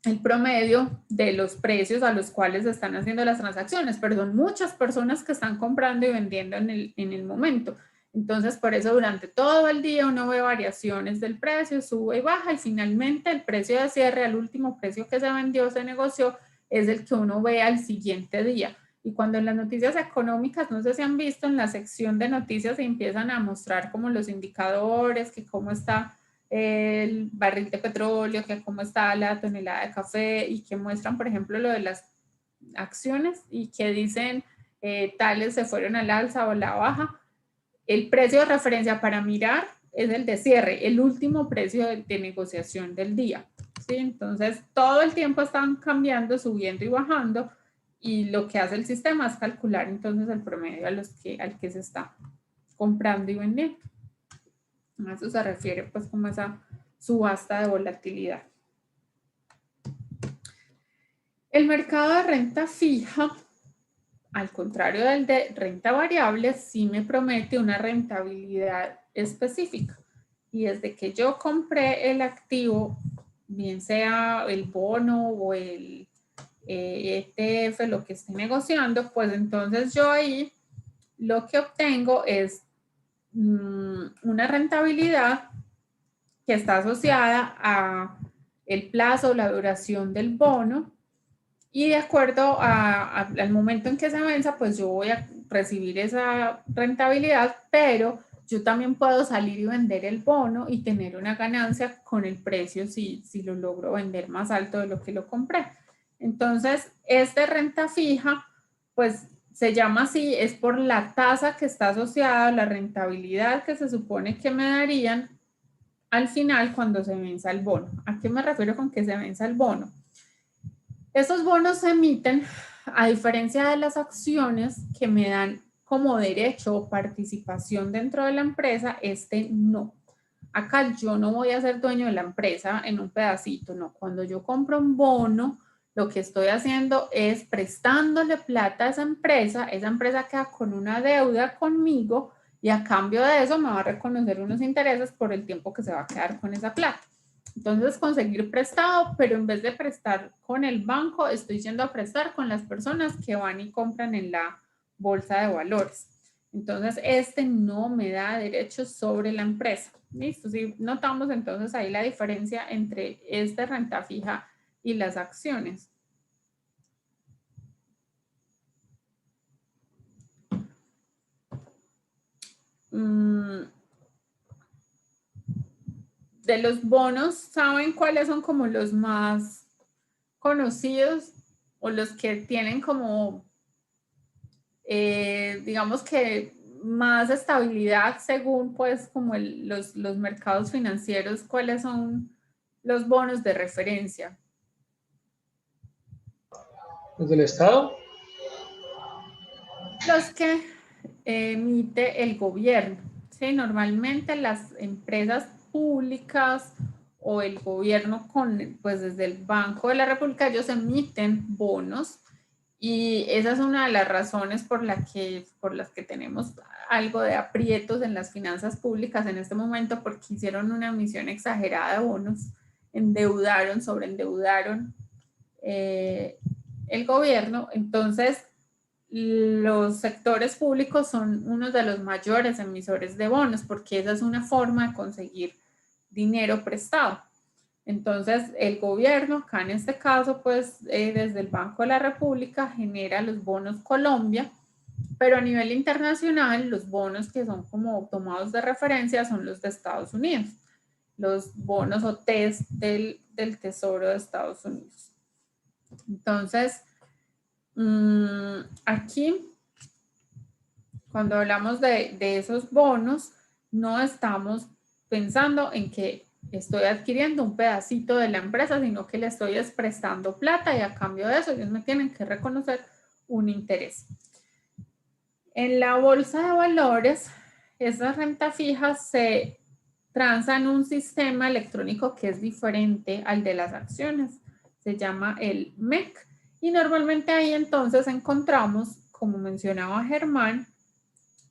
el promedio de los precios a los cuales se están haciendo las transacciones, pero son muchas personas que están comprando y vendiendo en el momento. Entonces, por eso durante todo el día uno ve variaciones del precio, sube y baja, y finalmente el precio de cierre, el último precio que se vendió, se negoció, es el que uno ve al siguiente día. Y cuando en las noticias económicas, no sé si han visto, en la sección de noticias se empiezan a mostrar como los indicadores, que cómo está el barril de petróleo, que cómo está la tonelada de café y que muestran, por ejemplo, lo de las acciones y que dicen tales se fueron al alza o a la baja. El precio de referencia para mirar es el de cierre, el último precio de negociación del día. ¿Sí? Entonces, todo el tiempo están cambiando, subiendo y bajando y lo que hace el sistema es calcular entonces el promedio al que se está comprando y vendiendo. A eso se refiere pues como esa subasta de volatilidad. El mercado de renta fija, al contrario del de renta variable, sí me promete una rentabilidad específica. Y desde que yo compré el activo, bien sea el bono o el ETF, lo que esté negociando, pues entonces yo ahí lo que obtengo es una rentabilidad que está asociada a el plazo, la duración del bono, y de acuerdo al momento en que se venza, pues yo voy a recibir esa rentabilidad, pero yo también puedo salir y vender el bono y tener una ganancia con el precio si lo logro vender más alto de lo que lo compré. Entonces, esta renta fija, pues se llama así, es por la tasa que está asociada a la rentabilidad que se supone que me darían al final cuando se venza el bono. ¿A qué me refiero con que se venza el bono? Esos bonos se emiten, a diferencia de las acciones que me dan como derecho o participación dentro de la empresa, este no. Acá yo no voy a ser dueño de la empresa en un pedacito, no. Cuando yo compro un bono, lo que estoy haciendo es prestándole plata a esa empresa queda con una deuda conmigo y a cambio de eso me va a reconocer unos intereses por el tiempo que se va a quedar con esa plata. Entonces, conseguir prestado, pero en vez de prestar con el banco, estoy yendo a prestar con las personas que van y compran en la bolsa de valores. Entonces, este no me da derechos sobre la empresa. ¿Listo? Si notamos entonces ahí la diferencia entre esta renta fija y las acciones. De los bonos, ¿saben cuáles son como los más conocidos o los que tienen como, digamos que más estabilidad según pues como los mercados financieros? ¿Cuáles son los bonos de referencia? ¿Los del Estado? Los que emite el gobierno, ¿sí? Normalmente las empresas públicas o el gobierno pues desde el Banco de la República, ellos emiten bonos y esa es una de las razones por las que tenemos algo de aprietos en las finanzas públicas en este momento, porque hicieron una emisión exagerada de bonos, sobreendeudaron el gobierno. Entonces, los sectores públicos son uno de los mayores emisores de bonos porque esa es una forma de conseguir dinero prestado. Entonces, el gobierno, acá en este caso, pues desde el Banco de la República genera los bonos Colombia, pero a nivel internacional, los bonos que son como tomados de referencia son los de Estados Unidos, los bonos o TES del Tesoro de Estados Unidos. Entonces, aquí, cuando hablamos de esos bonos, no estamos pensando en que estoy adquiriendo un pedacito de la empresa, sino que le estoy prestando plata y a cambio de eso ellos me tienen que reconocer un interés. En la bolsa de valores, esas rentas fijas se transan en un sistema electrónico que es diferente al de las acciones. Se llama el MEC. Y normalmente ahí entonces encontramos, como mencionaba Germán,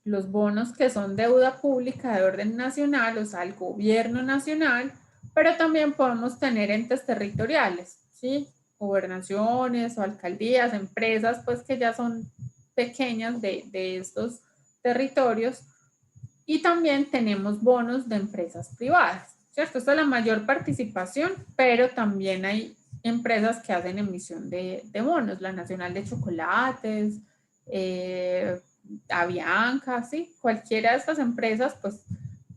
los bonos que son deuda pública de orden nacional, o sea, el gobierno nacional, pero también podemos tener entes territoriales, ¿sí? Gobernaciones o alcaldías, empresas, pues que ya son pequeñas de estos territorios. Y también tenemos bonos de empresas privadas, ¿cierto? Esta es la mayor participación, pero también hay empresas que hacen emisión de bonos, la Nacional de Chocolates, Avianca, ¿sí? Cualquiera de estas empresas pues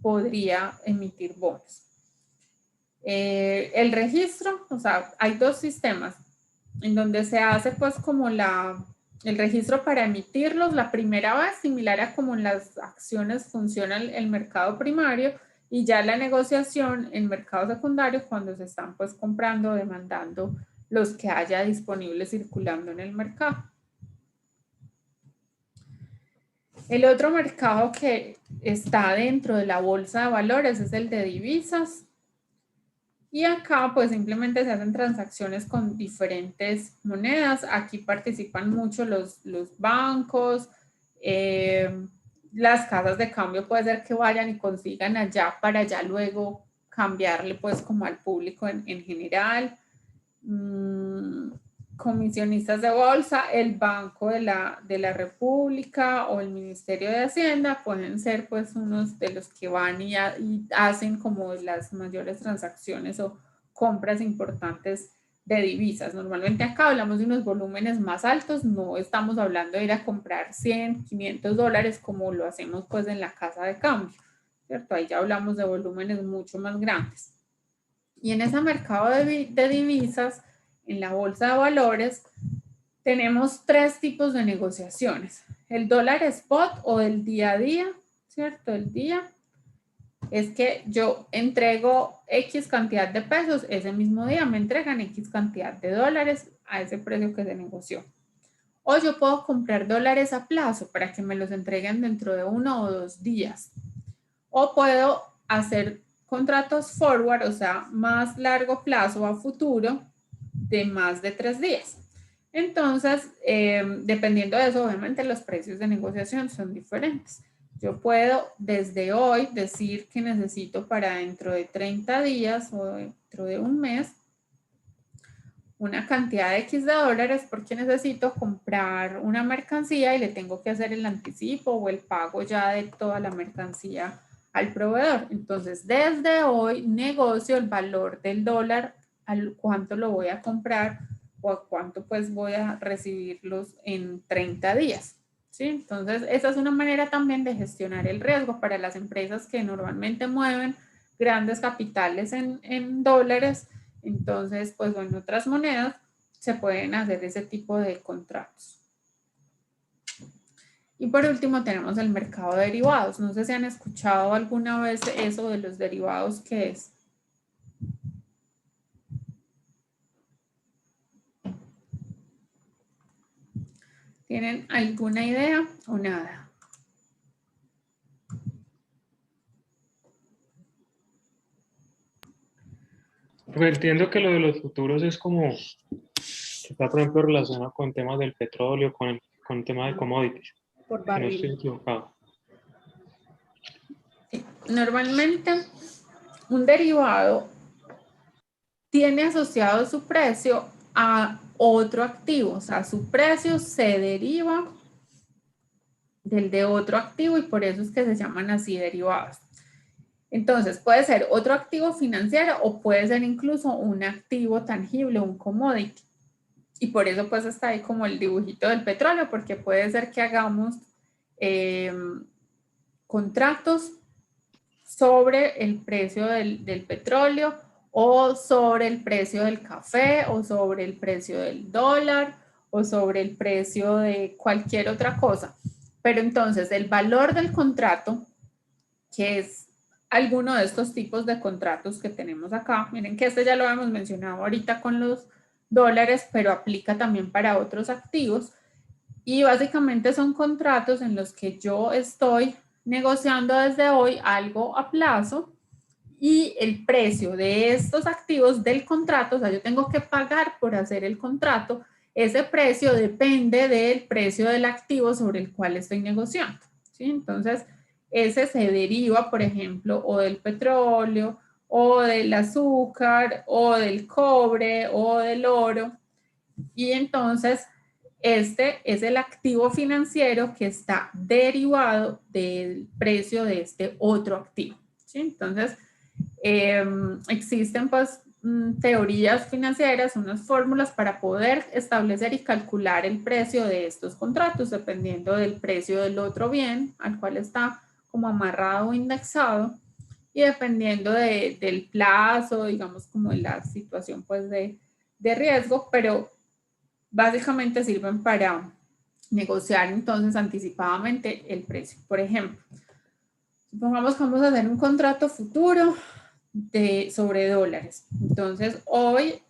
podría emitir bonos. El registro, o sea, hay dos sistemas en donde se hace pues como el registro para emitirlos la primera vez, similar a como en las acciones funciona el mercado primario, y ya la negociación en mercado secundario cuando se están pues comprando o demandando los que haya disponibles circulando en el mercado. El otro mercado que está dentro de la bolsa de valores es el de divisas. Y acá pues simplemente se hacen transacciones con diferentes monedas. Aquí participan mucho los bancos, las casas de cambio puede ser que vayan y consigan allá para ya luego cambiarle pues como al público en general. Comisionistas de bolsa, el Banco de la República o el Ministerio de Hacienda pueden ser pues unos de los que van y hacen como las mayores transacciones o compras importantes de divisas. Normalmente acá hablamos de unos volúmenes más altos, no estamos hablando de ir a comprar 100, 500 dólares como lo hacemos pues en la casa de cambio, ¿cierto? Ahí ya hablamos de volúmenes mucho más grandes. Y en ese mercado de divisas, en la bolsa de valores, tenemos tres tipos de negociaciones. El dólar spot o el día a día, ¿cierto? El día es que yo entrego X cantidad de pesos, ese mismo día me entregan X cantidad de dólares a ese precio que se negoció. O yo puedo comprar dólares a plazo para que me los entreguen dentro de 1 o 2 días. O puedo hacer contratos forward, o sea, más largo plazo a futuro de más de 3 días. Entonces, dependiendo de eso, obviamente los precios de negociación son diferentes. Yo puedo desde hoy decir que necesito para dentro de 30 días o dentro de un mes una cantidad de X de dólares porque necesito comprar una mercancía y le tengo que hacer el anticipo o el pago ya de toda la mercancía al proveedor. Entonces, desde hoy negocio el valor del dólar, al cuánto lo voy a comprar o a cuánto pues voy a recibirlos en 30 días. ¿Sí? Entonces, esa es una manera también de gestionar el riesgo para las empresas que normalmente mueven grandes capitales en dólares. Entonces, pues en otras monedas se pueden hacer ese tipo de contratos. Y por último tenemos el mercado de derivados. No sé si han escuchado alguna vez eso de los derivados, ¿qué es? ¿Tienen alguna idea o nada? Pues entiendo que lo de los futuros es como, está por ejemplo relacionado con temas del petróleo, con temas de commodities. Por Si no estoy barril. equivocado. Sí. Normalmente un derivado tiene asociado su precio a otro activo, o sea, su precio se deriva del de otro activo y por eso es que se llaman así derivados. Entonces, puede ser otro activo financiero o puede ser incluso un activo tangible, un commodity. Y por eso pues está ahí como el dibujito del petróleo, porque puede ser que hagamos contratos sobre el precio del petróleo o sobre el precio del café o sobre el precio del dólar o sobre el precio de cualquier otra cosa. Pero entonces el valor del contrato, que es alguno de estos tipos de contratos que tenemos acá, miren que este ya lo hemos mencionado ahorita con los dólares, pero aplica también para otros activos y básicamente son contratos en los que yo estoy negociando desde hoy algo a plazo y el precio de estos activos del contrato, o sea, yo tengo que pagar por hacer el contrato, ese precio depende del precio del activo sobre el cual estoy negociando, ¿sí? Entonces, ese se deriva, por ejemplo, o del petróleo, o del azúcar, o del cobre, o del oro, y entonces este es el activo financiero que está derivado del precio de este otro activo, ¿sí? Entonces, existen pues teorías financieras, unas fórmulas para poder establecer y calcular el precio de estos contratos dependiendo del precio del otro bien al cual está como amarrado o indexado y dependiendo del plazo, digamos como de la situación pues de riesgo, pero básicamente sirven para negociar entonces anticipadamente el precio. Por ejemplo, supongamos que vamos a hacer un contrato futuro sobre dólares. Entonces, hoy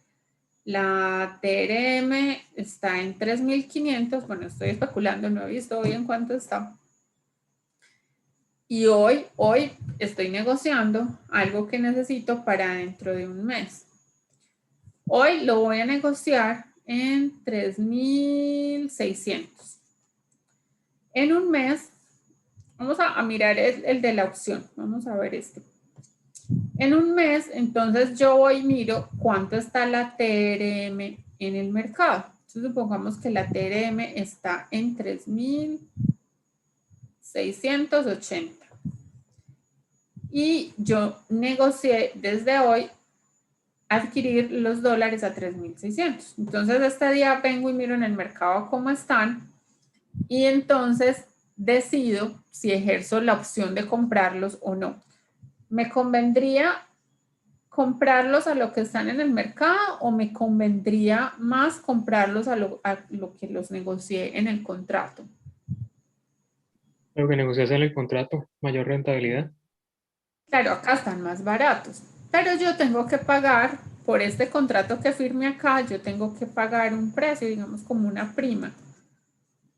la TRM está en 3.500. Bueno, estoy especulando, no he visto hoy en cuánto está. Y hoy estoy negociando algo que necesito para dentro de un mes. Hoy lo voy a negociar en 3,600. En un mes, vamos a mirar el de la opción. Vamos a ver este. En un mes, entonces yo voy y miro cuánto está la TRM en el mercado. Entonces, supongamos que la TRM está en 3,680. Y yo negocié desde hoy adquirir los dólares a 3,600. Entonces, este día vengo y miro en el mercado cómo están y entonces decido si ejerzo la opción de comprarlos o no. ¿Me convendría comprarlos a lo que están en el mercado o me convendría más comprarlos a lo que los negocié en el contrato? Lo que negocias en el contrato, mayor rentabilidad. Claro, acá están más baratos, pero yo tengo que pagar por este contrato que firme acá, yo tengo que pagar un precio, digamos como una prima,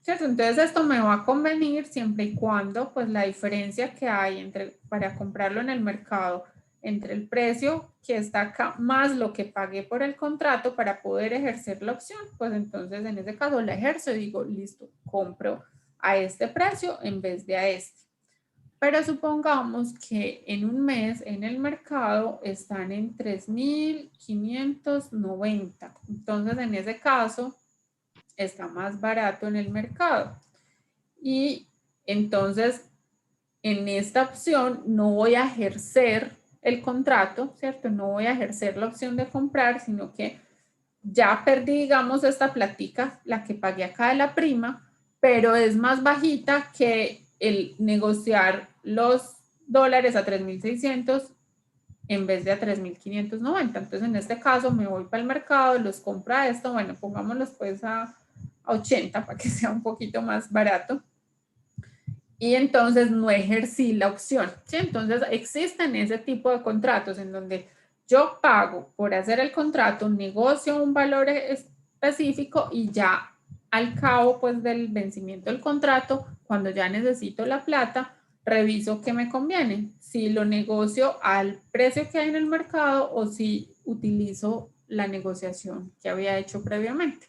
¿cierto? Entonces esto me va a convenir siempre y cuando pues la diferencia que hay para comprarlo en el mercado entre el precio que está acá más lo que pagué por el contrato para poder ejercer la opción, pues entonces en ese caso la ejerzo y digo, listo, compro a este precio en vez de a este. Pero supongamos que en un mes en el mercado están en 3,590. Entonces, en ese caso, está más barato en el mercado. Y entonces, en esta opción, no voy a ejercer el contrato, ¿cierto? No voy a ejercer la opción de comprar, sino que ya perdí, digamos, esta platica, la que pagué acá de la prima, pero es más bajita que el negociar los dólares a 3,600 en vez de a 3,590. Entonces, en este caso, me voy para el mercado, los compro a esto, bueno, pongámoslos pues a 80 para que sea un poquito más barato. Y entonces no ejercí la opción, ¿sí? Entonces, existen ese tipo de contratos en donde yo pago por hacer el contrato, negocio un valor específico y ya al cabo pues del vencimiento del contrato, cuando ya necesito la plata, reviso qué me conviene, si lo negocio al precio que hay en el mercado o si utilizo la negociación que había hecho previamente.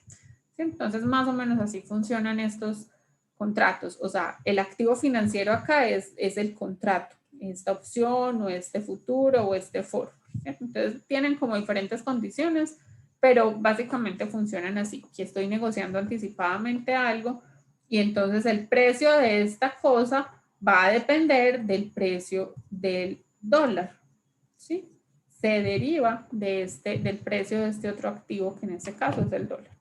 ¿Sí? Entonces, más o menos así funcionan estos contratos. O sea, el activo financiero acá es el contrato, esta opción o este futuro o este foro. Entonces, tienen como diferentes condiciones, pero básicamente funcionan así, que estoy negociando anticipadamente algo y entonces el precio de esta cosa va a depender del precio del dólar, ¿sí? Se deriva del precio de este otro activo, que en este caso es el dólar.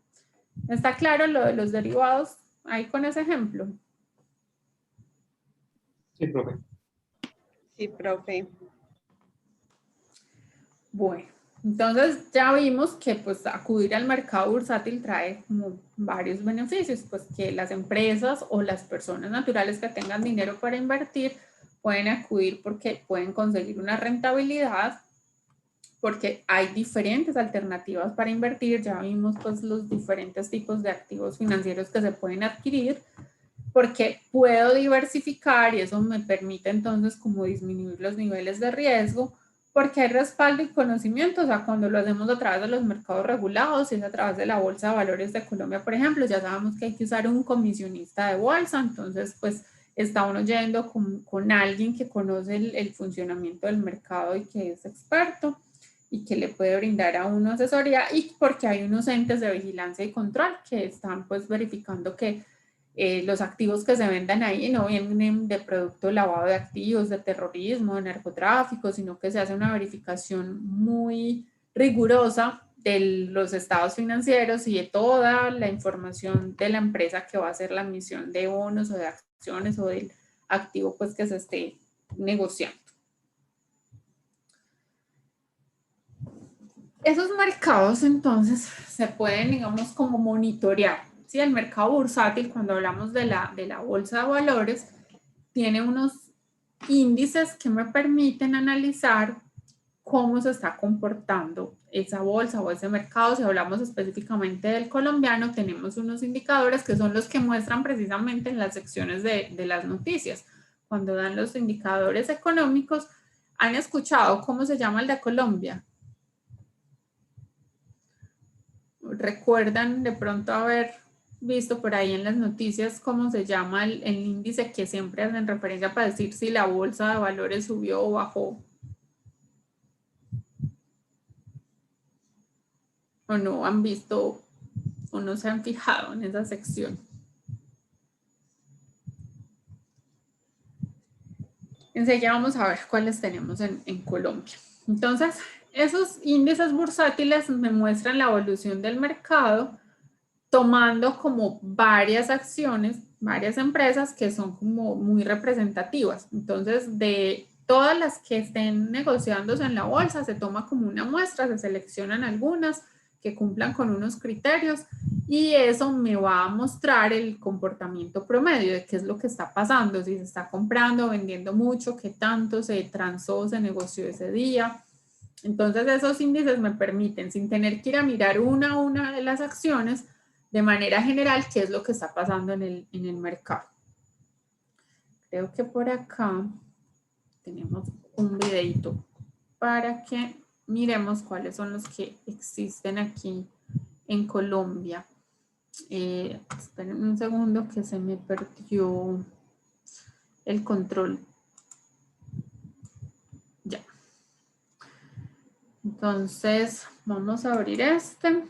¿Está claro lo de los derivados ahí con ese ejemplo? Sí, profe. Sí, profe. Bueno, entonces ya vimos que pues acudir al mercado bursátil trae como varios beneficios, pues que las empresas o las personas naturales que tengan dinero para invertir pueden acudir porque pueden conseguir una rentabilidad, porque hay diferentes alternativas para invertir, ya vimos pues los diferentes tipos de activos financieros que se pueden adquirir, porque puedo diversificar y eso me permite entonces como disminuir los niveles de riesgo, porque hay respaldo y conocimiento, o sea, cuando lo hacemos a través de los mercados regulados, si es a través de la Bolsa de Valores de Colombia, por ejemplo, ya sabemos que hay que usar un comisionista de bolsa, entonces pues está uno yendo con alguien que conoce el funcionamiento del mercado y que es experto y que le puede brindar a uno asesoría, y porque hay unos entes de vigilancia y control que están pues verificando que los activos que se vendan ahí no vienen de producto lavado de activos, de terrorismo, de narcotráfico, sino que se hace una verificación muy rigurosa de los estados financieros y de toda la información de la empresa que va a hacer la emisión de bonos o de acciones o del activo pues que se esté negociando. Esos mercados entonces se pueden, digamos, como monitorear. ¿Sí? El mercado bursátil, cuando hablamos de la bolsa de valores, tiene unos índices que me permiten analizar cómo se está comportando esa bolsa o ese mercado. Si hablamos específicamente del colombiano, tenemos unos indicadores que son los que muestran precisamente en las secciones de las noticias. cuando dan los indicadores económicos, ¿han escuchado cómo se llama el de Colombia? ¿Recuerdan de pronto haber visto por ahí en las noticias cómo se llama el índice que siempre hacen referencia para decir si la bolsa de valores subió o bajó? ¿O no han visto o no se han fijado en esa sección? Enseguida vamos a ver cuáles tenemos en Colombia. Entonces, esos índices bursátiles me muestran la evolución del mercado tomando como varias acciones, varias empresas que son como muy representativas. Entonces, de todas las que estén negociándose en la bolsa, se toma como una muestra, se seleccionan algunas que cumplan con unos criterios y eso me va a mostrar el comportamiento promedio de qué es lo que está pasando, si se está comprando, vendiendo mucho, qué tanto se transó, se negoció ese día. Entonces esos índices me permiten, sin tener que ir a mirar una a una de las acciones, de manera general, qué es lo que está pasando en el mercado. Creo que por acá tenemos un videito para que miremos cuáles son los que existen aquí en Colombia. Esperen un segundo que se me perdió el control. Ya. Entonces, vamos a abrir este.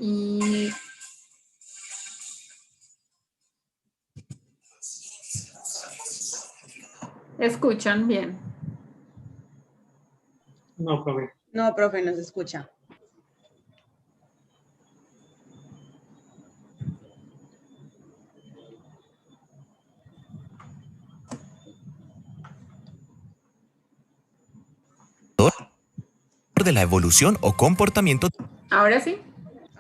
Y ¿escuchan bien? No, profe. No, profe, no se escucha. De la evolución o comportamiento ¿Ahora sí?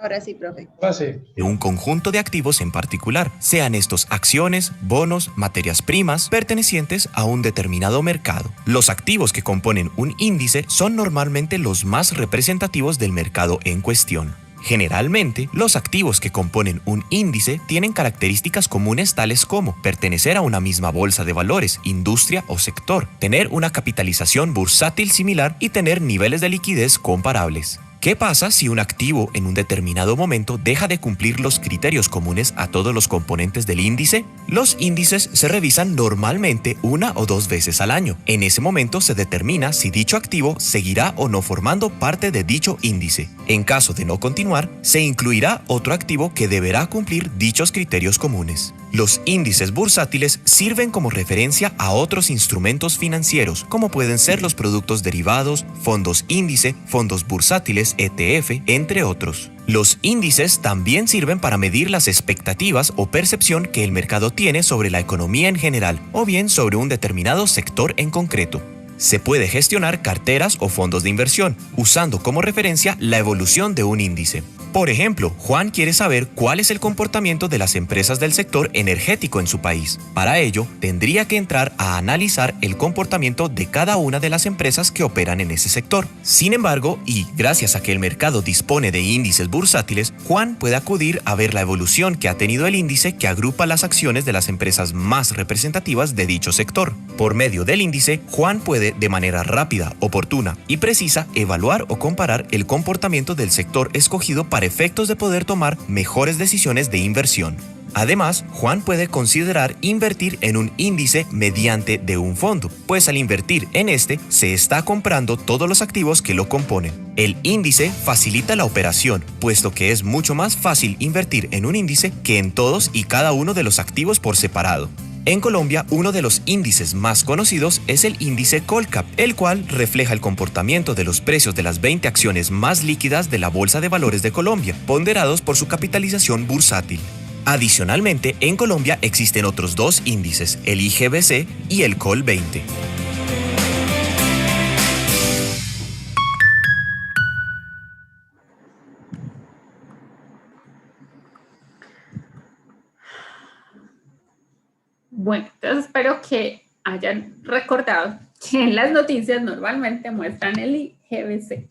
Ahora sí, profe. Ahora sí. de un conjunto de activos en particular, sean estos acciones, bonos, materias primas, pertenecientes a un determinado mercado. Los activos que componen un índice son normalmente los más representativos del mercado en cuestión. Generalmente, los activos que componen un índice tienen características comunes tales como pertenecer a una misma bolsa de valores, industria o sector, tener una capitalización bursátil similar y tener niveles de liquidez comparables. ¿Qué pasa si un activo en un determinado momento deja de cumplir los criterios comunes a todos los componentes del índice? Los índices se revisan normalmente 1 o 2 veces al año. En ese momento se determina si dicho activo seguirá o no formando parte de dicho índice. En caso de no continuar, se incluirá otro activo que deberá cumplir dichos criterios comunes. Los índices bursátiles sirven como referencia a otros instrumentos financieros, como pueden ser los productos derivados, fondos índice, fondos bursátiles, ETF, entre otros. Los índices también sirven para medir las expectativas o percepción que el mercado tiene sobre la economía en general, o bien sobre un determinado sector en concreto. Se puede gestionar carteras o fondos de inversión, usando como referencia la evolución de un índice. Por ejemplo, Juan quiere saber cuál es el comportamiento de las empresas del sector energético en su país. Para ello, tendría que entrar a analizar el comportamiento de cada una de las empresas que operan en ese sector. Sin embargo, y gracias a que el mercado dispone de índices bursátiles, Juan puede acudir a ver la evolución que ha tenido el índice que agrupa las acciones de las empresas más representativas de dicho sector. Por medio del índice, Juan puede, de manera rápida, oportuna y precisa, evaluar o comparar el comportamiento del sector escogido para efectos de poder tomar mejores decisiones de inversión. Además, Juan puede considerar invertir en un índice mediante de un fondo, pues al invertir en este se está comprando todos los activos que lo componen. El índice facilita la operación, puesto que es mucho más fácil invertir en un índice que en todos y cada uno de los activos por separado. En Colombia, uno de los índices más conocidos es el índice Colcap, el cual refleja el comportamiento de los precios de las 20 acciones más líquidas de la Bolsa de Valores de Colombia, ponderados por su capitalización bursátil. Adicionalmente, en Colombia existen otros 2 índices, el IGBC y el Col 20. Bueno, entonces espero que hayan recordado que en las noticias normalmente muestran el IGBC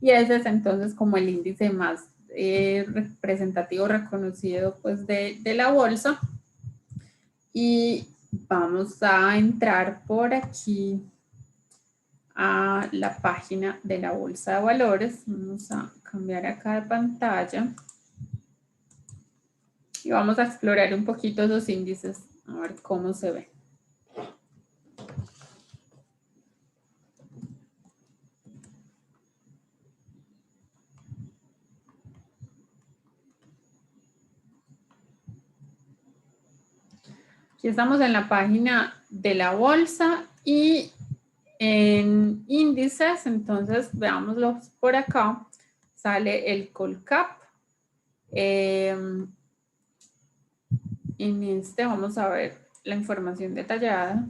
y ese es entonces como el índice más representativo reconocido pues de la bolsa. Y vamos a entrar por aquí a la página de la bolsa de valores. Vamos a cambiar acá de pantalla y vamos a explorar un poquito esos índices, a ver cómo se ve. Aquí estamos en la página de la bolsa y en índices, entonces veámoslos por acá, sale el Colcap. En este vamos a ver la información detallada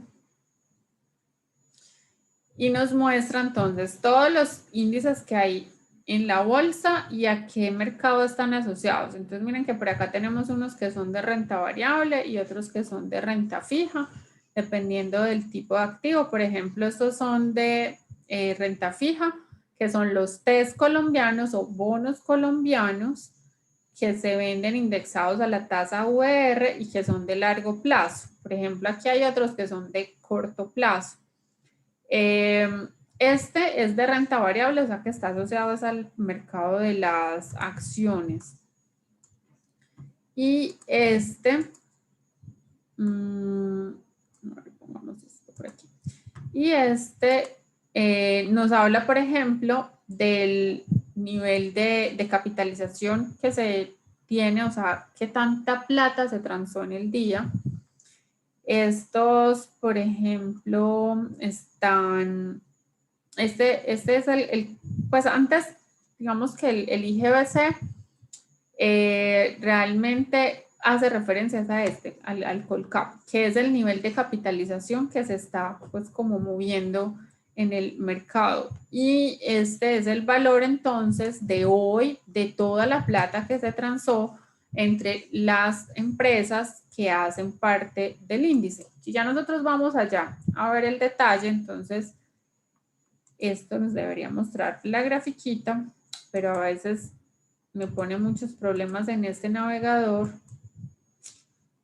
y nos muestra entonces todos los índices que hay en la bolsa y a qué mercado están asociados. Entonces miren que por acá tenemos unos que son de renta variable y otros que son de renta fija, dependiendo del tipo de activo. Por ejemplo, estos son de renta fija, que son los TES colombianos o bonos colombianos que se venden indexados a la tasa VR y que son de largo plazo. Por ejemplo, aquí hay otros que son de corto plazo. Este es de renta variable, o sea que está asociado al mercado de las acciones. Y este, pongamos esto por aquí. Y este nos habla, por ejemplo, del nivel de capitalización que se tiene, o sea, qué tanta plata se transó en el día. Estos, por ejemplo, están, este es pues antes, digamos que el IGBC realmente hace referencias a al Colcap, que es el nivel de capitalización que se está pues como moviendo en el mercado. Y este es el valor entonces de hoy de toda la plata que se transó entre las empresas que hacen parte del índice. Si ya nosotros vamos allá a ver el detalle, entonces esto nos debería mostrar la grafiquita, pero a veces me pone muchos problemas en este navegador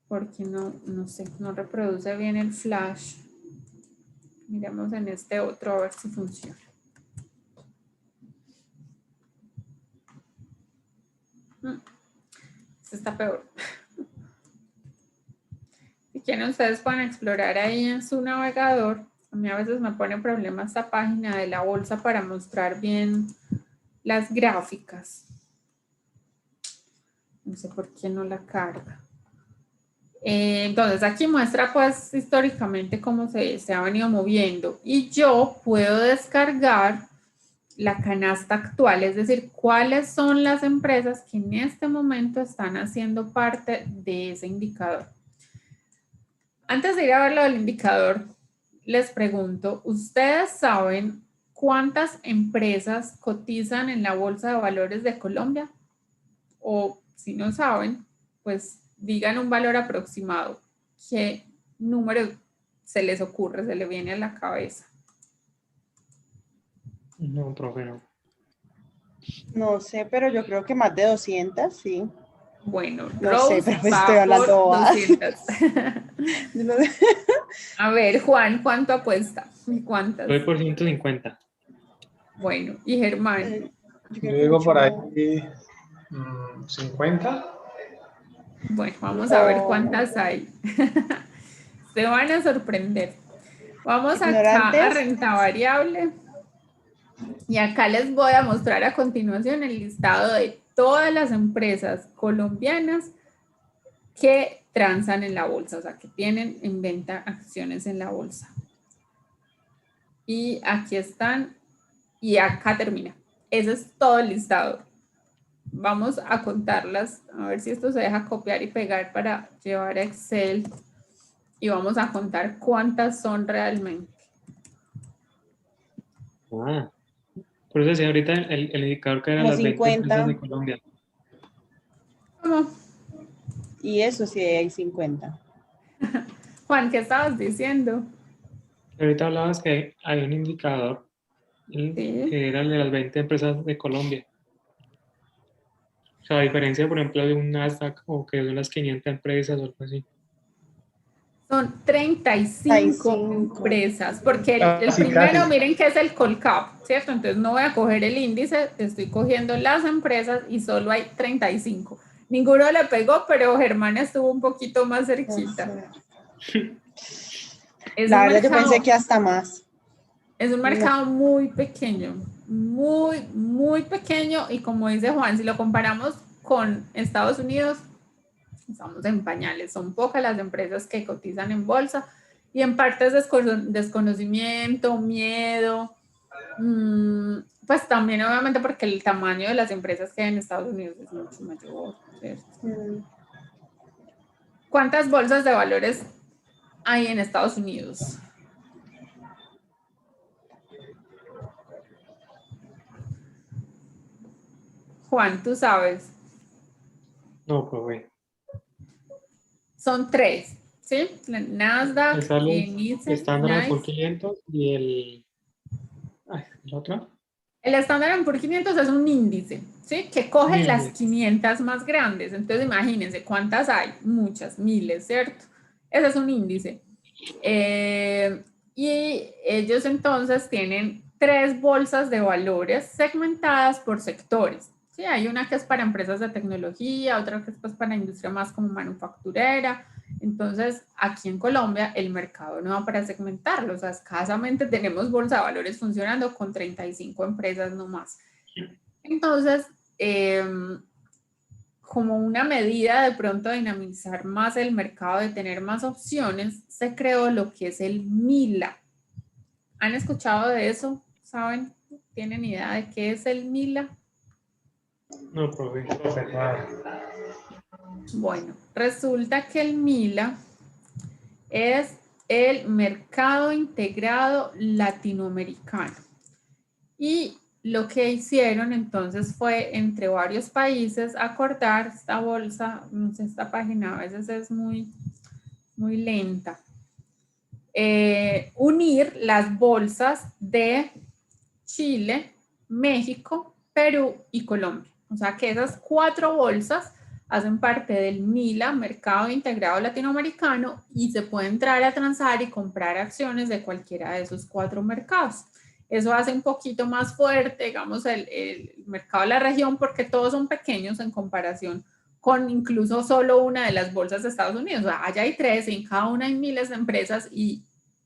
porque no sé, no reproduce bien el flash. Miremos en este otro a ver si funciona. Este está peor. Si quieren, ustedes pueden explorar ahí en su navegador. A mí a veces me pone problema esta página de la bolsa para mostrar bien las gráficas. No sé por qué no la carga. Entonces aquí muestra pues históricamente cómo se ha venido moviendo y yo puedo descargar la canasta actual, es decir, cuáles son las empresas que en este momento están haciendo parte de ese indicador. Antes de ir a ver lo del indicador, les pregunto, ¿ustedes saben cuántas empresas cotizan en la Bolsa de Valores de Colombia? O si no saben, pues digan un valor aproximado. ¿Qué número se les ocurre, se le viene a la cabeza? No, profe, no. No sé, pero yo creo que más de 200, sí. Bueno, No Rose sé, pero pues va estoy hablando por bobadas. 200. A ver, Juan, ¿cuánto apuesta? ¿Y cuántas? Voy por 150. Bueno, y Germán. Yo digo por ahí 50. Bueno, vamos a ver cuántas hay. Se van a sorprender. Vamos acá ¿Ignorantes? a renta variable. Y acá les voy a mostrar a continuación el listado de todas las empresas colombianas que transan en la bolsa, o sea, que tienen en venta acciones en la bolsa. Y aquí están, y acá termina. Ese es todo el listado. Vamos a contarlas, a ver si esto se deja copiar y pegar para llevar a Excel. Y vamos a contar cuántas son realmente. Ah, por eso decía ahorita el indicador que eran Como las 20 empresas 50. de Colombia. ¿Cómo? Y eso sí hay 50. Juan, ¿qué estabas diciendo? Ahorita hablabas que hay un indicador Sí. que era el de las 20 empresas de Colombia. O sea, a diferencia, por ejemplo, de un Nasdaq o que son las 500 empresas o algo así. Son 35 35. empresas, porque el Casi, primero, casi. miren que es el Colcap, ¿cierto? Entonces no voy a coger el índice, estoy cogiendo las empresas y solo hay 35. Ninguno le pegó, pero Germán estuvo un poquito más cerquita. Es La un verdad yo mercado- pensé que hasta más. Es un mercado muy pequeño, muy pequeño, y como dice Juan, si lo comparamos con Estados Unidos, estamos en pañales. Son pocas las empresas que cotizan en bolsa, y en parte es desconocimiento, miedo, pues también obviamente porque el tamaño de las empresas que hay en Estados Unidos es mucho mayor, ¿cierto? ¿Cuántas bolsas de valores hay en Estados Unidos? Juan, tú sabes. No, profe. Son 3, ¿sí? La Nasdaq, Está el índice, Standard Poor's NICE. 500 y el... Ay, ¿el otro? El Standard Poor's 500 es un índice, ¿sí? Que coge Índice. las 500 más grandes. Entonces, imagínense cuántas hay. Muchas, miles, ¿cierto? Ese es un índice. Y ellos entonces tienen 3 bolsas de valores segmentadas por sectores. Sí, hay una que es para empresas de tecnología, otra que es pues para industria más como manufacturera. Entonces, aquí en Colombia el mercado no va para segmentarlo, o sea, escasamente tenemos bolsa de valores funcionando con 35 empresas nomás. Entonces, como una medida de pronto de dinamizar más el mercado, de tener más opciones, se creó lo que es el MILA. ¿Han escuchado de eso? ¿Saben? ¿Tienen idea de qué es el MILA? No, profe. Bueno, resulta que el MILA es el Mercado Integrado Latinoamericano. Y lo que hicieron entonces fue, entre varios países, acordar esta bolsa, no sé, esta página a veces es muy lenta, unir las bolsas de Chile, México, Perú y Colombia. O sea que esas 4 bolsas hacen parte del MILA, Mercado Integrado Latinoamericano, y se puede entrar a transar y comprar acciones de cualquiera de esos 4 mercados. Eso hace un poquito más fuerte, digamos, el mercado de la región, porque todos son pequeños en comparación con incluso solo una de las bolsas de Estados Unidos. O sea, allá hay 3, en cada una hay miles de empresas, y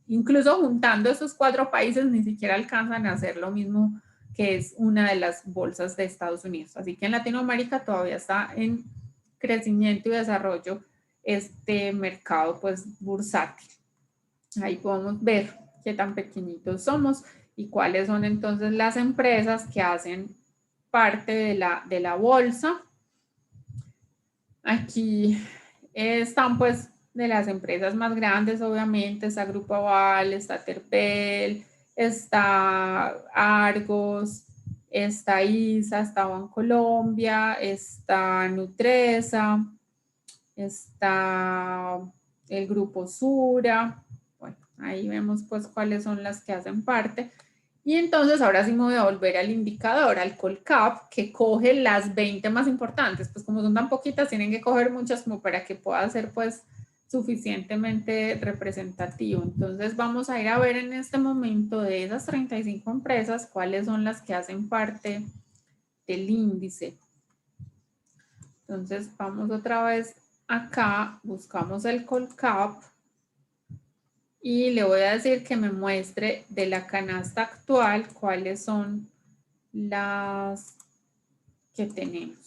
incluso juntando esos 4 países ni siquiera alcanzan a hacer lo mismo que es una de las bolsas de Estados Unidos. Así que en Latinoamérica todavía está en crecimiento y desarrollo este mercado pues bursátil. Ahí podemos ver qué tan pequeñitos somos y cuáles son entonces las empresas que hacen parte de la bolsa. Aquí están pues de las empresas más grandes, obviamente, está Grupo Aval, está Terpel, está Argos, está ISA, está Bancolombia, está Nutresa, está el Grupo Sura. Bueno, ahí vemos pues cuáles son las que hacen parte. Y entonces ahora sí me voy a volver al indicador, al Colcap, que coge las 20 más importantes. Pues como son tan poquitas, tienen que coger muchas como para que pueda ser pues suficientemente representativo. Entonces vamos a ir a ver en este momento de esas 35 empresas cuáles son las que hacen parte del índice. Entonces vamos otra vez acá, buscamos el Colcap y le voy a decir que me muestre de la canasta actual cuáles son las que tenemos.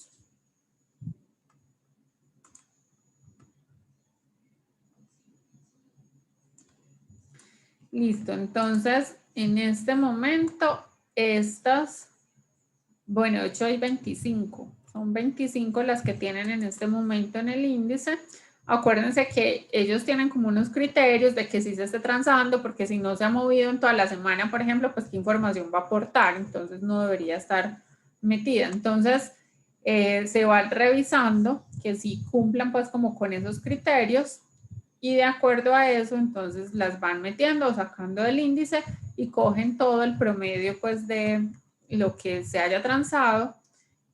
Listo, entonces en este momento estas, bueno, de hecho hay 25, son 25 las que tienen en este momento en el índice. Acuérdense que ellos tienen como unos criterios de que sí se esté transando, porque si no se ha movido en toda la semana, por ejemplo, pues qué información va a aportar, entonces no debería estar metida. Entonces se va revisando que sí cumplan pues como con esos criterios, y de acuerdo a eso entonces las van metiendo o sacando del índice y cogen todo el promedio pues de lo que se haya transado,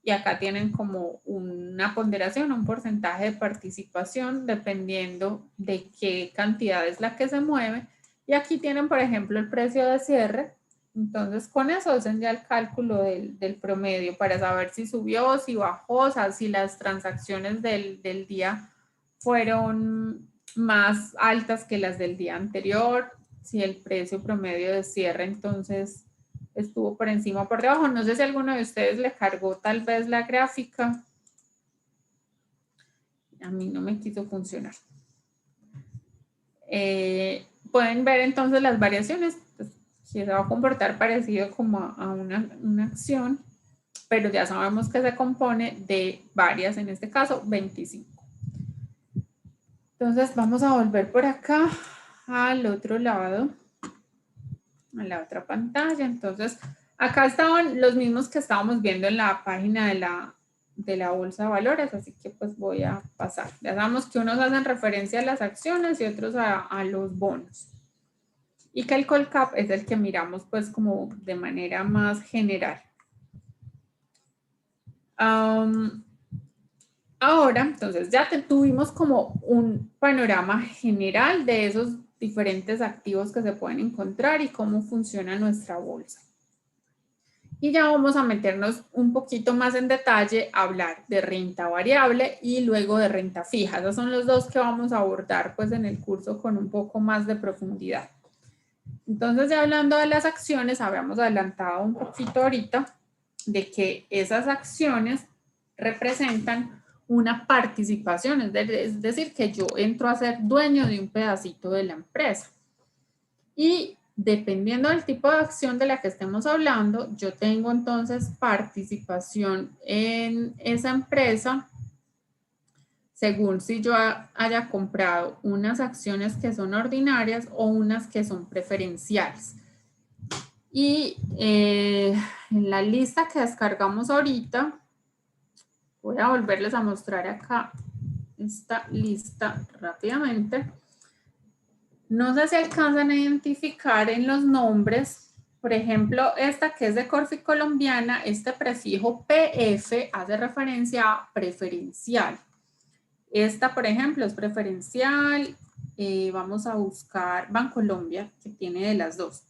y acá tienen como una ponderación, un porcentaje de participación dependiendo de qué cantidad es la que se mueve. Y aquí tienen, por ejemplo, el precio de cierre. Entonces, con eso hacen ya el cálculo del promedio para saber si subió, si bajó, o sea, si las transacciones del día fueron más altas que las del día anterior, si el precio promedio de cierre entonces estuvo por encima o por debajo. No sé si alguno de ustedes le cargó tal vez la gráfica. A mí no me quiso funcionar. Pueden ver entonces las variaciones, pues, que se va a comportar parecido como a una acción, pero ya sabemos que se compone de varias, en este caso 25. Entonces vamos a volver por acá al otro lado, a la otra pantalla. Entonces acá estaban los mismos que estábamos viendo en la página de la bolsa de valores, así que pues voy a pasar. Ya sabemos que unos hacen referencia a las acciones y otros a los bonos. Y que el Colcap es el que miramos pues como de manera más general. Ahora, entonces ya tuvimos como un panorama general de esos diferentes activos que se pueden encontrar y cómo funciona nuestra bolsa. Y ya vamos a meternos un poquito más en detalle a hablar de renta variable y luego de renta fija. Esos son los dos que vamos a abordar pues en el curso con un poco más de profundidad. Entonces, ya hablando de las acciones, habíamos adelantado un poquito ahorita de que esas acciones representan una participación, es decir, que yo entro a ser dueño de un pedacito de la empresa. Y dependiendo del tipo de acción de la que estemos hablando, yo tengo entonces participación en esa empresa según si yo haya comprado unas acciones que son ordinarias o unas que son preferenciales. Y en la lista que descargamos ahorita, voy a volverles a mostrar acá esta lista rápidamente. No sé si alcanzan a identificar en los nombres, por ejemplo, esta que es de Corfi Colombiana, este prefijo PF hace referencia a preferencial. Esta, por ejemplo, es preferencial. Vamos a buscar Bancolombia, que tiene de las dos.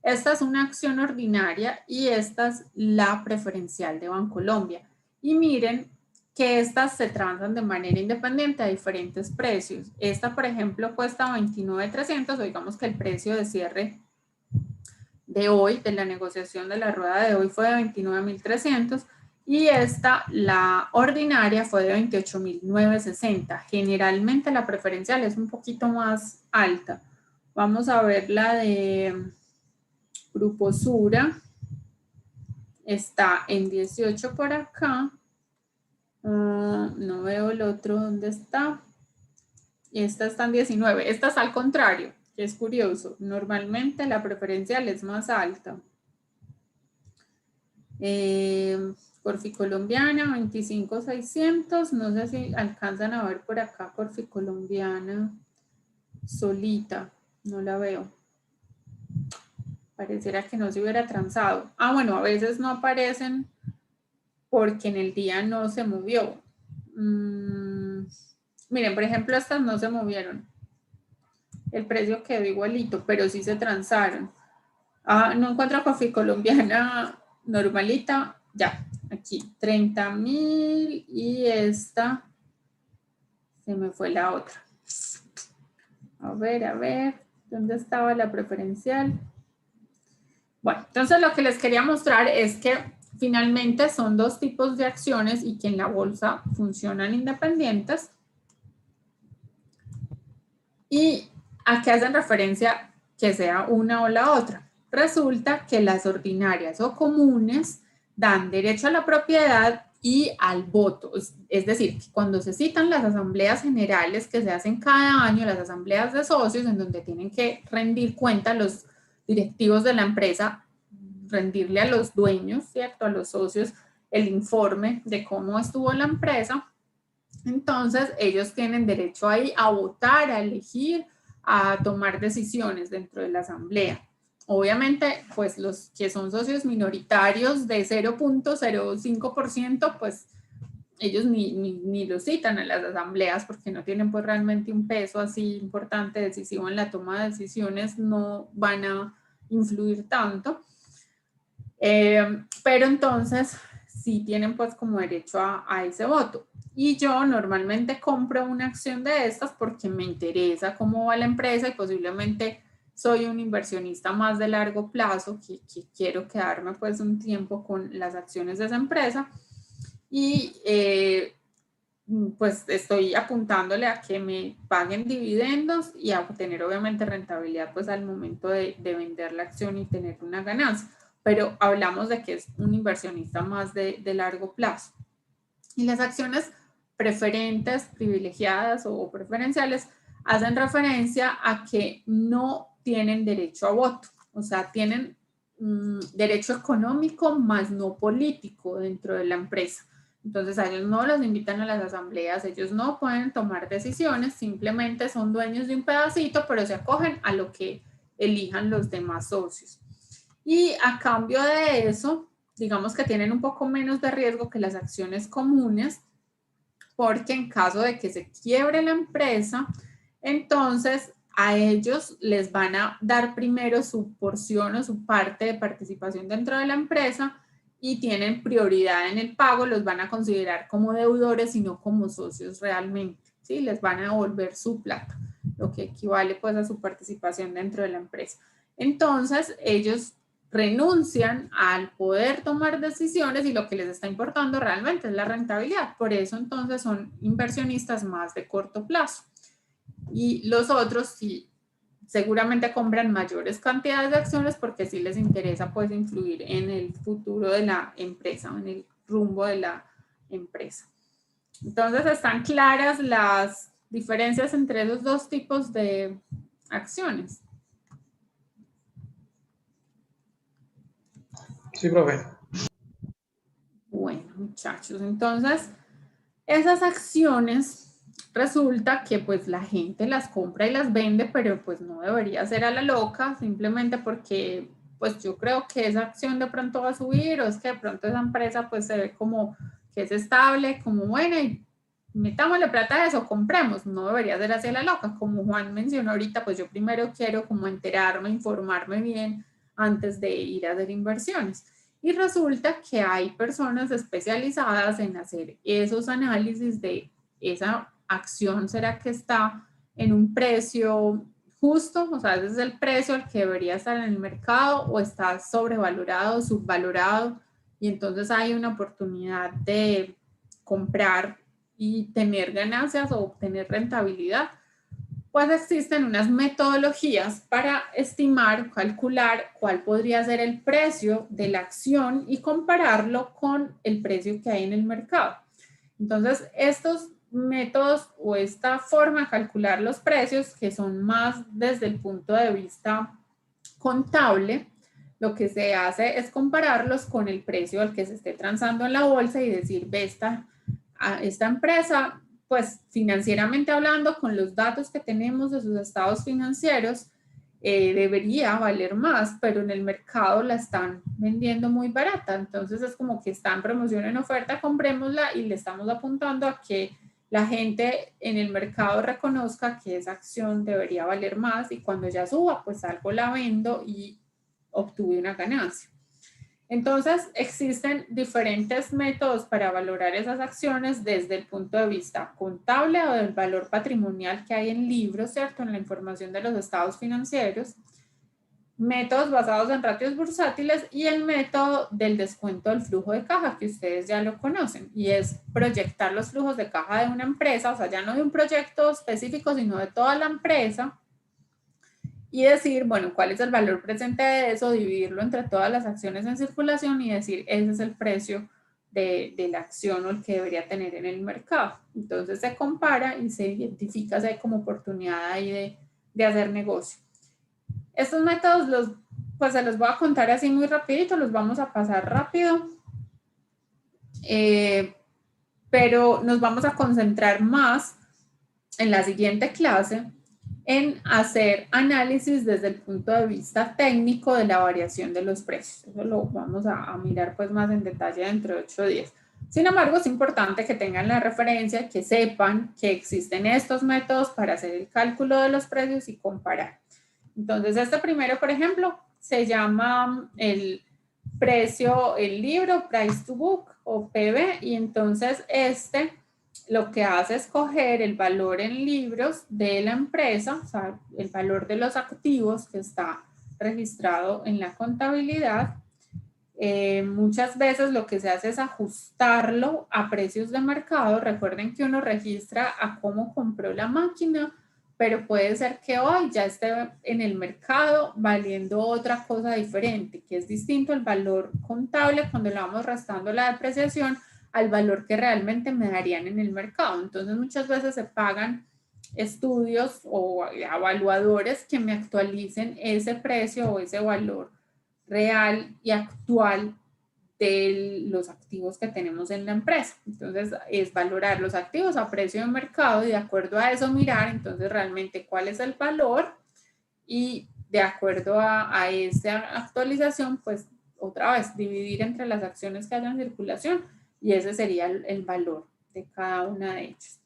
Esta es una acción ordinaria y esta es la preferencial de Bancolombia. Y miren que estas se transan de manera independiente a diferentes precios. Esta, por ejemplo, cuesta 29.300, o digamos que el precio de cierre de hoy, de la negociación de la rueda de hoy, fue de 29.300. Y esta, la ordinaria, fue de 28.960. Generalmente la preferencial es un poquito más alta. Vamos a ver la de Grupo Sura. Está en 18 por acá. No veo el otro, ¿dónde está? Esta está en 19. Esta está al contrario, que es curioso. Normalmente la preferencial es más alta. Corfi Colombiana, 25.600. No sé si alcanzan a ver por acá Corfi Colombiana solita. No la veo. Pareciera que no se hubiera transado. Ah, bueno, a veces no aparecen porque en el día no se movió. Miren, por ejemplo, estas no se movieron. El precio quedó igualito, pero sí se transaron. No encuentro Corfi Colombiana normalita. Ya, aquí, 30.000 y esta, se me fue la otra. A ver, ¿dónde estaba la preferencial? Bueno, entonces lo que les quería mostrar es que finalmente son dos tipos de acciones y que en la bolsa funcionan independientes. ¿Y a qué hacen referencia que sea una o la otra? Resulta que las ordinarias o comunes dan derecho a la propiedad y al voto. Es decir, cuando se citan las asambleas generales que se hacen cada año, las asambleas de socios, en donde tienen que rendir cuenta los directivos de la empresa, rendirle a los dueños, ¿cierto? A los socios, el informe de cómo estuvo la empresa. Entonces, ellos tienen derecho ahí a votar, a elegir, a tomar decisiones dentro de la asamblea. obviamente, pues los que son socios minoritarios de 0.05%, pues ellos ni los citan a las asambleas porque no tienen pues realmente un peso así importante, decisivo en la toma de decisiones, no van a influir tanto. Pero entonces sí tienen pues como derecho a ese voto. Y yo normalmente compro una acción de estas porque me interesa cómo va la empresa y posiblemente soy un inversionista más de largo plazo que quiero quedarme pues un tiempo con las acciones de esa empresa y pues estoy apuntándole a que me paguen dividendos y a obtener obviamente rentabilidad pues al momento de vender la acción y tener una ganancia. Pero hablamos de que es un inversionista más de largo plazo. Y las acciones preferentes, privilegiadas o preferenciales hacen referencia a que no tienen derecho a voto, o sea, tienen derecho económico más no político dentro de la empresa. Entonces a ellos no los invitan a las asambleas, ellos no pueden tomar decisiones, simplemente son dueños de un pedacito, pero se acogen a lo que elijan los demás socios. Y a cambio de eso, digamos que tienen un poco menos de riesgo que las acciones comunes, porque en caso de que se quiebre la empresa, entonces a ellos les van a dar primero su porción o su parte de participación dentro de la empresa y tienen prioridad en el pago, los van a considerar como deudores y no como socios realmente, ¿sí? Les van a devolver su plata, lo que equivale pues a su participación dentro de la empresa. Entonces ellos renuncian al poder tomar decisiones y lo que les está importando realmente es la rentabilidad. Por eso entonces son inversionistas más de corto plazo. Y los otros sí, seguramente compran mayores cantidades de acciones porque sí les interesa pues influir en el futuro de la empresa, en el rumbo de la empresa. Entonces están claras las diferencias entre esos dos tipos de acciones. Sí, profe. Bueno, muchachos, entonces esas acciones resulta que pues la gente las compra y las vende, pero pues no debería ser a la loca, simplemente porque pues yo creo que esa acción de pronto va a subir o es que de pronto esa empresa pues se ve como que es estable, como buena y metámosle plata a eso, compremos, no debería ser así a la loca, como Juan mencionó ahorita, pues yo primero quiero como enterarme, informarme bien antes de ir a hacer inversiones. Y resulta que hay personas especializadas en hacer esos análisis de esa acción, ¿será que está en un precio justo? O sea, ese es el precio al que debería estar en el mercado o está sobrevalorado, subvalorado y entonces hay una oportunidad de comprar y tener ganancias o obtener rentabilidad. Pues existen unas metodologías para estimar, calcular cuál podría ser el precio de la acción y compararlo con el precio que hay en el mercado. Entonces, estos métodos o esta forma de calcular los precios, que son más desde el punto de vista contable, lo que se hace es compararlos con el precio al que se esté transando en la bolsa y decir, ve, esta empresa, pues financieramente hablando, con los datos que tenemos de sus estados financieros, debería valer más, pero en el mercado la están vendiendo muy barata. Entonces es como que está en promoción, en oferta, comprémosla y le estamos apuntando a que la gente en el mercado reconozca que esa acción debería valer más y cuando ya suba, pues algo la vendo y obtuve una ganancia. Entonces, existen diferentes métodos para valorar esas acciones desde el punto de vista contable o del valor patrimonial que hay en libros, ¿cierto? En la información de los estados financieros, métodos basados en ratios bursátiles y el método del descuento del flujo de caja, que ustedes ya lo conocen, y es proyectar los flujos de caja de una empresa, o sea, ya no de un proyecto específico, sino de toda la empresa, y decir, bueno, cuál es el valor presente de eso, dividirlo entre todas las acciones en circulación y decir, ese es el precio de la acción o el que debería tener en el mercado. Entonces se compara y se identifica si hay como oportunidad ahí de hacer negocio. Estos métodos pues se los voy a contar así muy rapidito, los vamos a pasar rápido, pero nos vamos a concentrar más en la siguiente clase en hacer análisis desde el punto de vista técnico de la variación de los precios. Eso lo vamos a mirar pues más en detalle dentro de 8 días. Sin embargo, es importante que tengan la referencia, que sepan que existen estos métodos para hacer el cálculo de los precios y comparar. Entonces, este primero, por ejemplo, se llama el precio, el libro, Price to Book o PB, y entonces lo que hace es coger el valor en libros de la empresa, o sea, el valor de los activos que está registrado en la contabilidad. Muchas veces lo que se hace es ajustarlo a precios de mercado. Recuerden que uno registra a cómo compró la máquina, pero puede ser que hoy ya esté en el mercado valiendo otra cosa diferente, que es distinto al valor contable cuando le vamos restando la depreciación al valor que realmente me darían en el mercado. Entonces muchas veces se pagan estudios o evaluadores que me actualicen ese precio o ese valor real y actual de los activos que tenemos en la empresa. Entonces es valorar los activos a precio de mercado y de acuerdo a eso mirar entonces realmente cuál es el valor y de acuerdo a esa actualización pues otra vez dividir entre las acciones que hayan en circulación y ese sería el valor de cada una de ellas.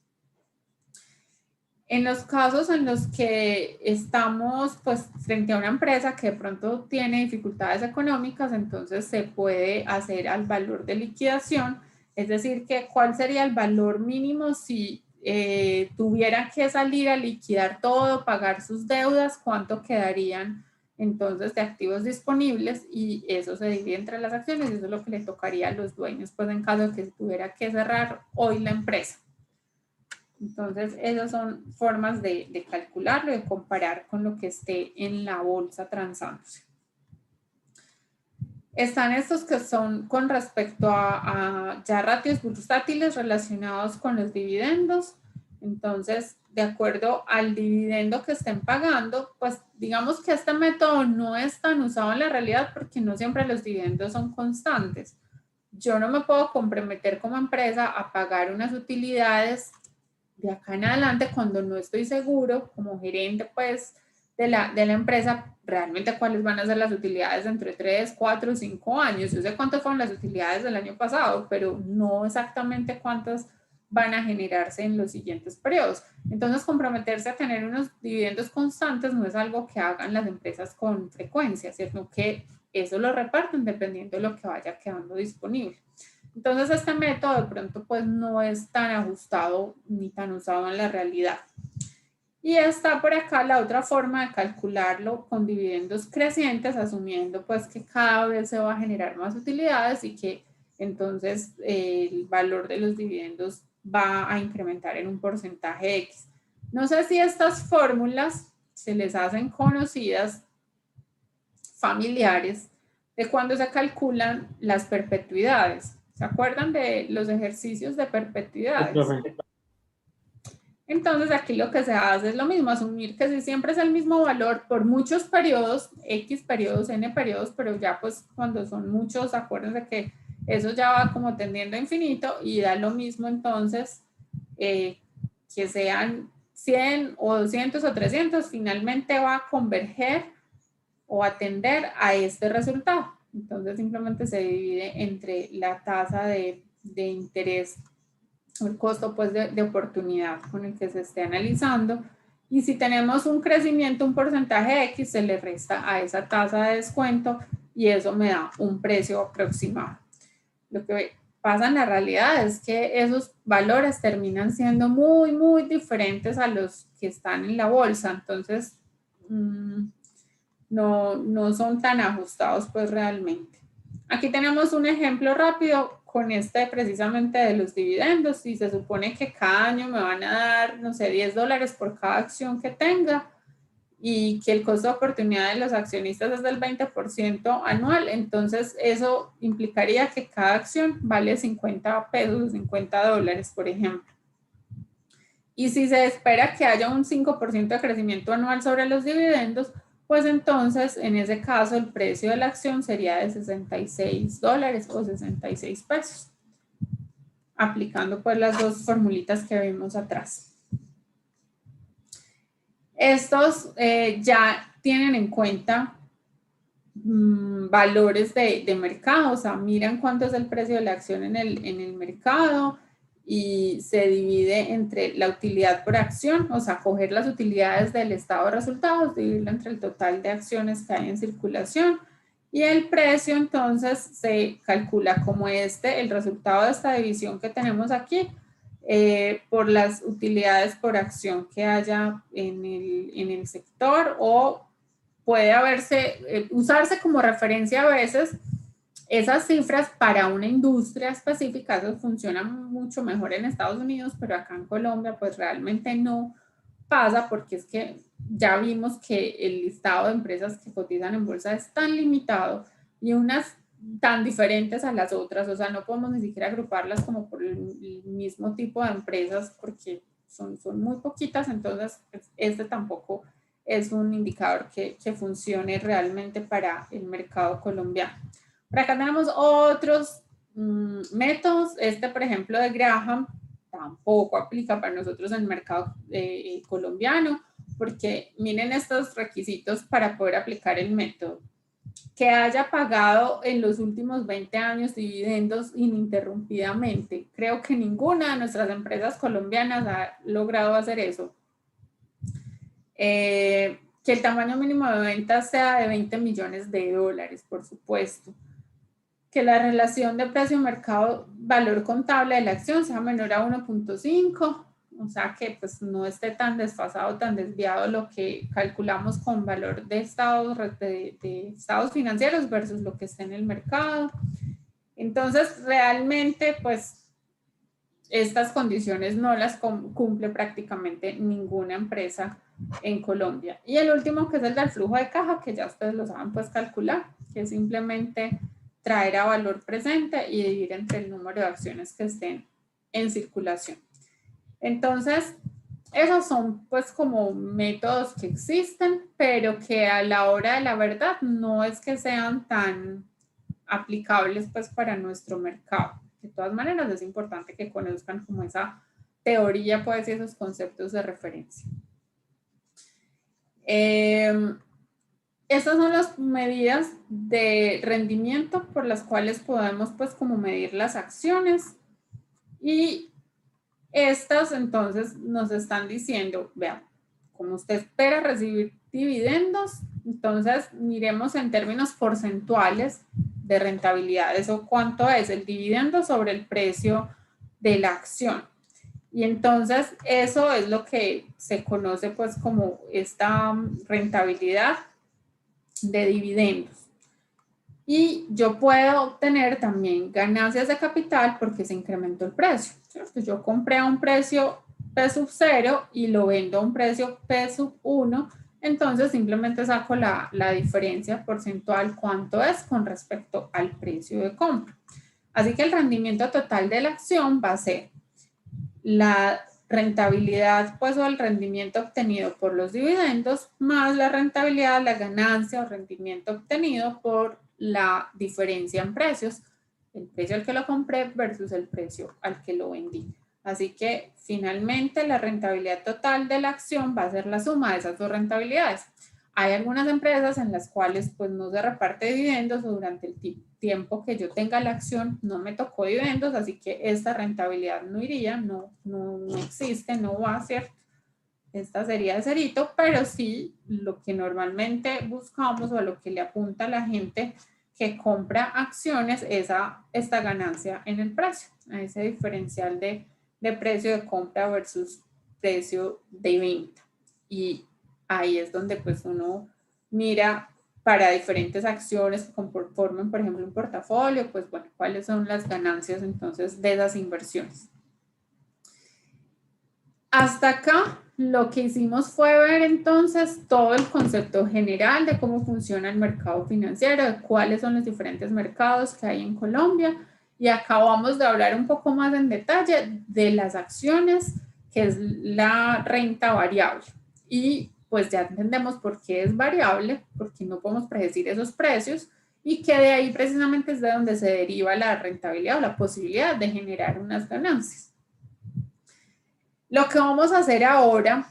En los casos en los que estamos pues frente a una empresa que de pronto tiene dificultades económicas, entonces se puede hacer al valor de liquidación, es decir, que cuál sería el valor mínimo si tuviera que salir a liquidar todo, pagar sus deudas, cuánto quedarían entonces de activos disponibles y eso se divide entre las acciones y eso es lo que le tocaría a los dueños pues en caso de que se tuviera que cerrar hoy la empresa. Entonces, esas son formas de calcularlo, de comparar con lo que esté en la bolsa transándose. Están estos que son con respecto a ya ratios bursátiles relacionados con los dividendos. Entonces, de acuerdo al dividendo que estén pagando, pues digamos que este método no es tan usado en la realidad porque no siempre los dividendos son constantes. Yo no me puedo comprometer como empresa a pagar unas utilidades de acá en adelante cuando no estoy seguro como gerente pues de la empresa realmente cuáles van a ser las utilidades dentro de 3, 4, 5 años. Yo sé cuántas fueron las utilidades del año pasado, pero no exactamente cuántas van a generarse en los siguientes periodos. Entonces comprometerse a tener unos dividendos constantes no es algo que hagan las empresas con frecuencia, sino que eso lo reparten dependiendo de lo que vaya quedando disponible. Entonces este método de pronto pues no es tan ajustado ni tan usado en la realidad. Y está por acá la otra forma de calcularlo con dividendos crecientes, asumiendo pues que cada vez se va a generar más utilidades y que entonces el valor de los dividendos va a incrementar en un porcentaje X. No sé si estas fórmulas se les hacen conocidas, familiares, de cuando se calculan las perpetuidades. ¿Se acuerdan de los ejercicios de perpetuidades? Entonces aquí lo que se hace es lo mismo, asumir que si siempre es el mismo valor por muchos periodos, X periodos, N periodos, pero ya pues cuando son muchos, acuérdense que eso ya va como tendiendo a infinito y da lo mismo entonces que sean 100 o 200 o 300, finalmente va a converger o a tender a este resultado. Entonces simplemente se divide entre la tasa de interés, el costo pues de oportunidad con el que se esté analizando. Y si tenemos un crecimiento, un porcentaje X, se le resta a esa tasa de descuento y eso me da un precio aproximado. Lo que pasa en la realidad es que esos valores terminan siendo muy, muy diferentes a los que están en la bolsa. Entonces, no son tan ajustados pues realmente. Aquí tenemos un ejemplo rápido con precisamente de los dividendos y se supone que cada año me van a dar, no sé, $10 por cada acción que tenga y que el costo de oportunidad de los accionistas es del 20% anual, entonces eso implicaría que cada acción vale 50 pesos, $50, por ejemplo. Y si se espera que haya un 5% de crecimiento anual sobre los dividendos, pues entonces en ese caso el precio de la acción sería de $66 o 66 pesos, aplicando pues las dos formulitas que vimos atrás. Estos ya tienen en cuenta valores de mercado, o sea, miran cuánto es el precio de la acción en el mercado y se divide entre la utilidad por acción, o sea, coger las utilidades del estado de resultados, dividirlo entre el total de acciones que hay en circulación, y el precio entonces se calcula como el resultado de esta división que tenemos aquí, por las utilidades por acción que haya en el sector, o puede usarse como referencia a veces esas cifras para una industria específica. Eso funciona mucho mejor en Estados Unidos, pero acá en Colombia pues realmente no pasa, porque es que ya vimos que el listado de empresas que cotizan en bolsa es tan limitado y unas tan diferentes a las otras, o sea, no podemos ni siquiera agruparlas como por el mismo tipo de empresas porque son muy poquitas, entonces este tampoco es un indicador que funcione realmente para el mercado colombiano. Por acá tenemos otros métodos. Por ejemplo, de Graham, tampoco aplica para nosotros en el mercado colombiano, porque miren estos requisitos para poder aplicar el método: que haya pagado en los últimos 20 años dividendos ininterrumpidamente. Creo que ninguna de nuestras empresas colombianas ha logrado hacer eso. Que el tamaño mínimo de ventas sea de $20 millones, por supuesto. Que la relación de precio-mercado, valor contable de la acción sea menor a 1.5, o sea que pues no esté tan desfasado, tan desviado lo que calculamos con valor de estados financieros versus lo que está en el mercado. Entonces realmente pues estas condiciones no las cumple prácticamente ninguna empresa en Colombia. Y el último, que es el del flujo de caja, que ya ustedes lo saben pues calcular, que es simplemente traer a valor presente y dividir entre el número de acciones que estén en circulación. Entonces, esos son pues como métodos que existen, pero que a la hora de la verdad no es que sean tan aplicables pues para nuestro mercado. De todas maneras, es importante que conozcan como esa teoría pues y esos conceptos de referencia. Estas son las medidas de rendimiento por las cuales podemos pues como medir las acciones, y estas entonces nos están diciendo, vean, como usted espera recibir dividendos, entonces miremos en términos porcentuales de rentabilidad, eso cuánto es el dividendo sobre el precio de la acción. Y entonces eso es lo que se conoce pues como esta rentabilidad de dividendos. Y yo puedo obtener también ganancias de capital porque se incrementó el precio, ¿cierto? Yo compré a un precio P0 y lo vendo a un precio P1, entonces simplemente saco la diferencia porcentual, cuánto es con respecto al precio de compra. Así que el rendimiento total de la acción va a ser la rentabilidad pues o el rendimiento obtenido por los dividendos más la rentabilidad, la ganancia o rendimiento obtenido por la diferencia en precios, el precio al que lo compré versus el precio al que lo vendí. Así que finalmente la rentabilidad total de la acción va a ser la suma de esas dos rentabilidades. Hay algunas empresas en las cuales pues no se reparte dividendos, o durante el tiempo que yo tenga la acción no me tocó dividendos, así que esta rentabilidad no iría, no existe, no va a ser. Esta sería de cerito, pero sí lo que normalmente buscamos o a lo que le apunta a la gente que compra acciones es a esta ganancia en el precio, a ese diferencial de precio de compra versus precio de venta. Y ahí es donde pues uno mira para diferentes acciones que conformen, por ejemplo, un portafolio, pues bueno, cuáles son las ganancias entonces de esas inversiones. Hasta acá lo que hicimos fue ver entonces todo el concepto general de cómo funciona el mercado financiero, de cuáles son los diferentes mercados que hay en Colombia, y acabamos de hablar un poco más en detalle de las acciones, que es la renta variable. Y pues ya entendemos por qué es variable, porque no podemos predecir esos precios, y que de ahí precisamente es de donde se deriva la rentabilidad o la posibilidad de generar unas ganancias. Lo que vamos a hacer ahora,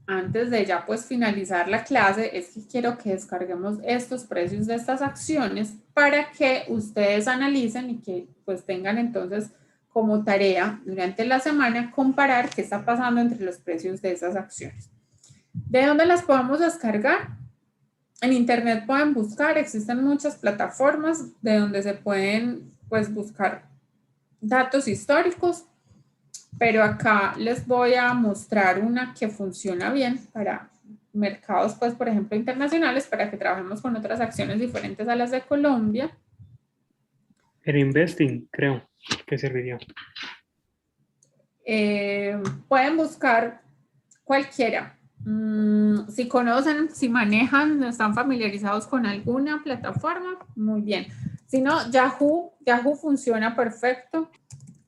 antes de ya pues finalizar la clase, es que quiero que descarguemos estos precios de estas acciones para que ustedes analicen y que pues tengan entonces como tarea durante la semana comparar qué está pasando entre los precios de esas acciones. ¿De dónde las podemos descargar? En internet pueden buscar, existen muchas plataformas de donde se pueden pues buscar datos históricos, pero acá les voy a mostrar una que funciona bien para mercados, pues por ejemplo internacionales, para que trabajemos con otras acciones diferentes a las de Colombia. El Investing, creo que serviría. Pueden buscar cualquiera. Si conocen, si manejan, están familiarizados con alguna plataforma, muy bien. Si no, Yahoo funciona perfecto.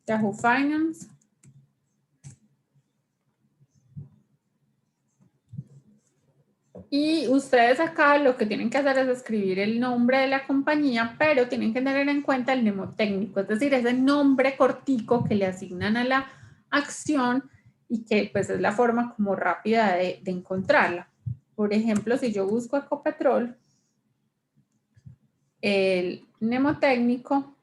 Yahoo Finance. Y ustedes acá lo que tienen que hacer es escribir el nombre de la compañía, pero tienen que tener en cuenta el mnemotécnico, es decir, ese nombre cortico que le asignan a la acción y que pues es la forma como rápida de encontrarla. Por ejemplo, si yo busco Ecopetrol, el mnemotécnico,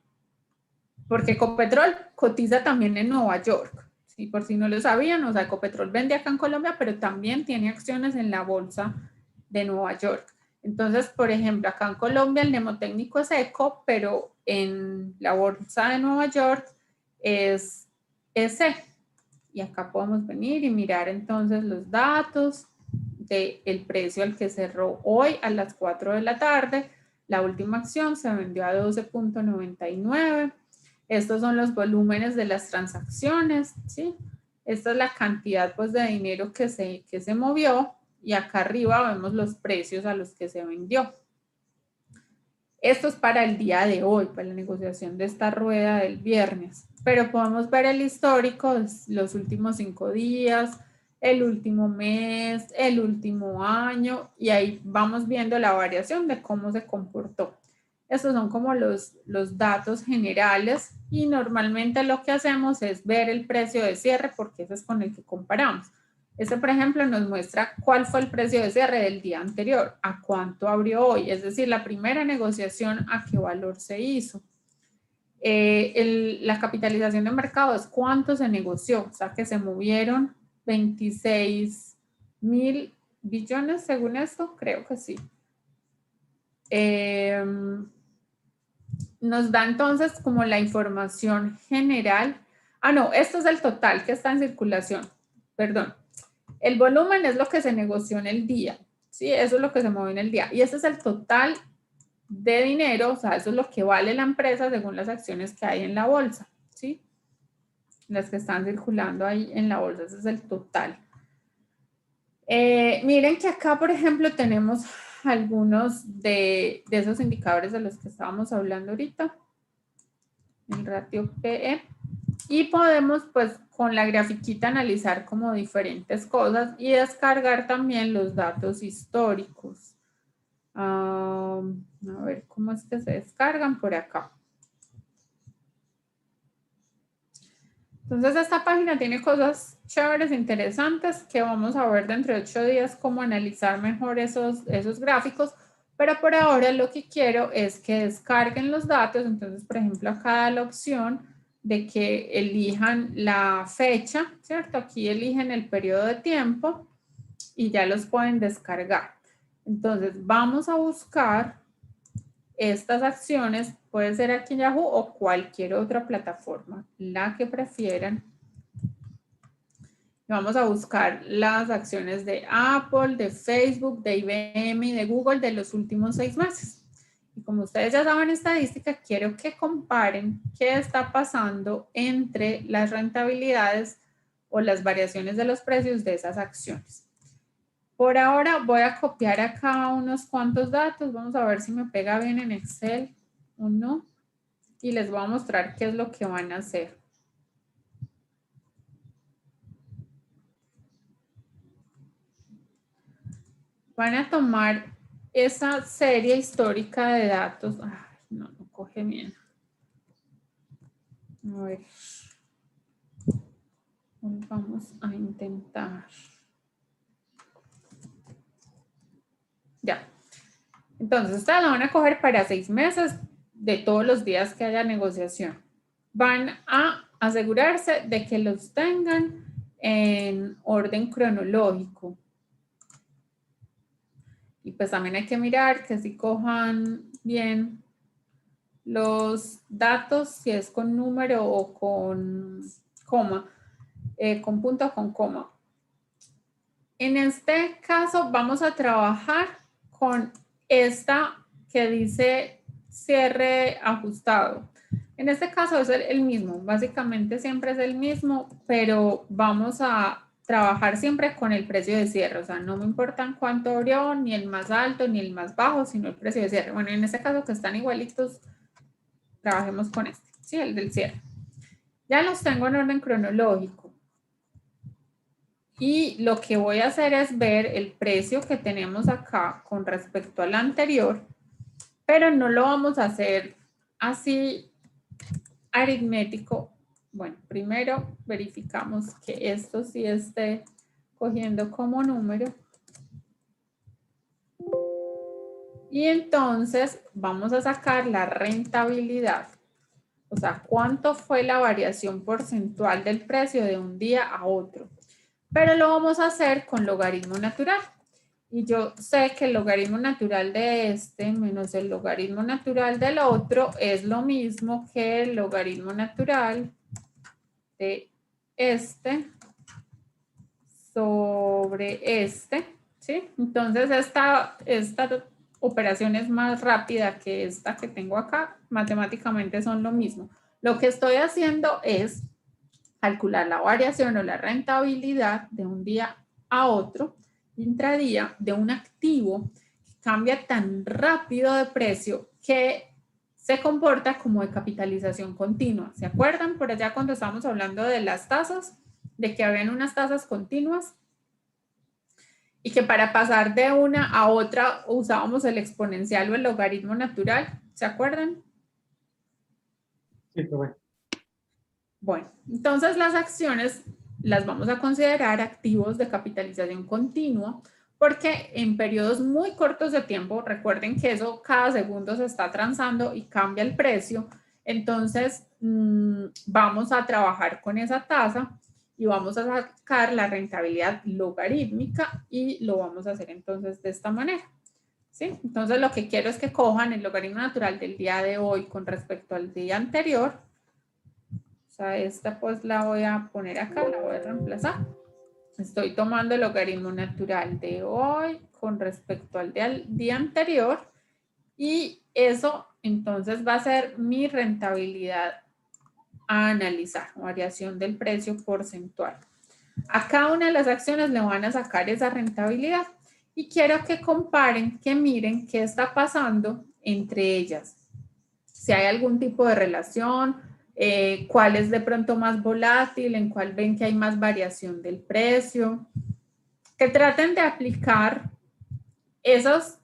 porque Ecopetrol cotiza también en Nueva York, ¿sí? Por si no lo sabían, o sea, Ecopetrol vende acá en Colombia, pero también tiene acciones en la bolsa de Nueva York. Entonces, por ejemplo, acá en Colombia el mnemotécnico es ECO, pero en la bolsa de Nueva York es EC. Y acá podemos venir y mirar entonces los datos del precio al que cerró hoy a las 4 de la tarde. La última acción se vendió a 12.99. Estos son los volúmenes de las transacciones, ¿sí? Esta es la cantidad pues de dinero que se movió y acá arriba vemos los precios a los que se vendió. Esto es para el día de hoy, para la negociación de esta rueda del viernes, pero podemos ver el histórico, los últimos 5 días, el último mes, el último año, y ahí vamos viendo la variación de cómo se comportó. Estos son como los datos generales y normalmente lo que hacemos es ver el precio de cierre porque ese es con el que comparamos. Este, por ejemplo, nos muestra cuál fue el precio de cierre del día anterior, a cuánto abrió hoy, es decir, la primera negociación, a qué valor se hizo. La capitalización de mercado es cuánto se negoció, o sea, que se movieron 26.000 billones, según esto, creo que sí. Nos da entonces como la información general. Ah, no, esto es el total que está en circulación, perdón. El volumen es lo que se negoció en el día, ¿sí? Eso es lo que se movió en el día. Y ese es el total de dinero, o sea, eso es lo que vale la empresa según las acciones que hay en la bolsa, ¿sí? Las que están circulando ahí en la bolsa, ese es el total. Miren que acá, por ejemplo, tenemos algunos de esos indicadores de los que estábamos hablando ahorita. El ratio PE. Y podemos, pues, con la grafiquita analizar como diferentes cosas y descargar también los datos históricos. A ver cómo es que se descargan por acá. Entonces, esta página tiene cosas chéveres, interesantes, que vamos a ver dentro de 8 días cómo analizar mejor esos gráficos. Pero por ahora lo que quiero es que descarguen los datos. Entonces, por ejemplo, acá da la opción de que elijan la fecha, ¿cierto? Aquí eligen el periodo de tiempo y ya los pueden descargar. Entonces, vamos a buscar estas acciones, puede ser aquí en Yahoo o cualquier otra plataforma, la que prefieran. Vamos a buscar las acciones de Apple, de Facebook, de IBM y de Google de los últimos 6 meses. Y como ustedes ya saben estadística, quiero que comparen qué está pasando entre las rentabilidades o las variaciones de los precios de esas acciones. Por ahora voy a copiar acá unos cuantos datos. Vamos a ver si me pega bien en Excel o no. Y les voy a mostrar qué es lo que van a hacer. Van a tomar esa serie histórica de datos. Ay, no coge bien. A ver. Vamos a intentar. Ya. Entonces, ustedes lo van a coger para 6 meses de todos los días que haya negociación. Van a asegurarse de que los tengan en orden cronológico. Y pues también hay que mirar que si cojan bien los datos, si es con número o con coma, con punto o con coma. En este caso vamos a trabajar con esta que dice cierre ajustado. En este caso es el mismo, básicamente siempre es el mismo, pero vamos a trabajar siempre con el precio de cierre. O sea, no me importa cuánto abrió, ni el más alto, ni el más bajo, sino el precio de cierre. Bueno, en este caso que están igualitos, trabajemos con este, ¿sí? El del cierre. Ya los tengo en orden cronológico. Y lo que voy a hacer es ver el precio que tenemos acá con respecto al anterior, pero no lo vamos a hacer así aritmético. Bueno, primero verificamos que esto sí esté cogiendo como número. Y entonces vamos a sacar la rentabilidad. O sea, cuánto fue la variación porcentual del precio de un día a otro. Pero lo vamos a hacer con logaritmo natural. Y yo sé que el logaritmo natural de este menos el logaritmo natural del otro es lo mismo que el logaritmo natural de este sobre este, ¿sí? Entonces esta operación es más rápida que esta que tengo acá. Matemáticamente son lo mismo. Lo que estoy haciendo es calcular la variación o la rentabilidad de un día a otro, intradía, de un activo que cambia tan rápido de precio que se comporta como de capitalización continua. ¿Se acuerdan por allá cuando estábamos hablando de las tasas? De que habían unas tasas continuas y que para pasar de una a otra usábamos el exponencial o el logaritmo natural. ¿Se acuerdan? Sí, profe. Bueno, entonces las acciones las vamos a considerar activos de capitalización continua porque en periodos muy cortos de tiempo, recuerden que eso cada segundo se está transando y cambia el precio, entonces vamos a trabajar con esa tasa y vamos a sacar la rentabilidad logarítmica y lo vamos a hacer entonces de esta manera. ¿Sí? Entonces lo que quiero es que cojan el logaritmo natural del día de hoy con respecto al día anterior. O sea, esta pues la voy a poner acá, la voy a reemplazar. Estoy tomando el logaritmo natural de hoy con respecto al día anterior y eso entonces va a ser mi rentabilidad a analizar, variación del precio porcentual. A cada una de las acciones le van a sacar esa rentabilidad y quiero que comparen, que miren qué está pasando entre ellas. Si hay algún tipo de relación, cuál es de pronto más volátil, en cuál ven que hay más variación del precio, que traten de aplicar esos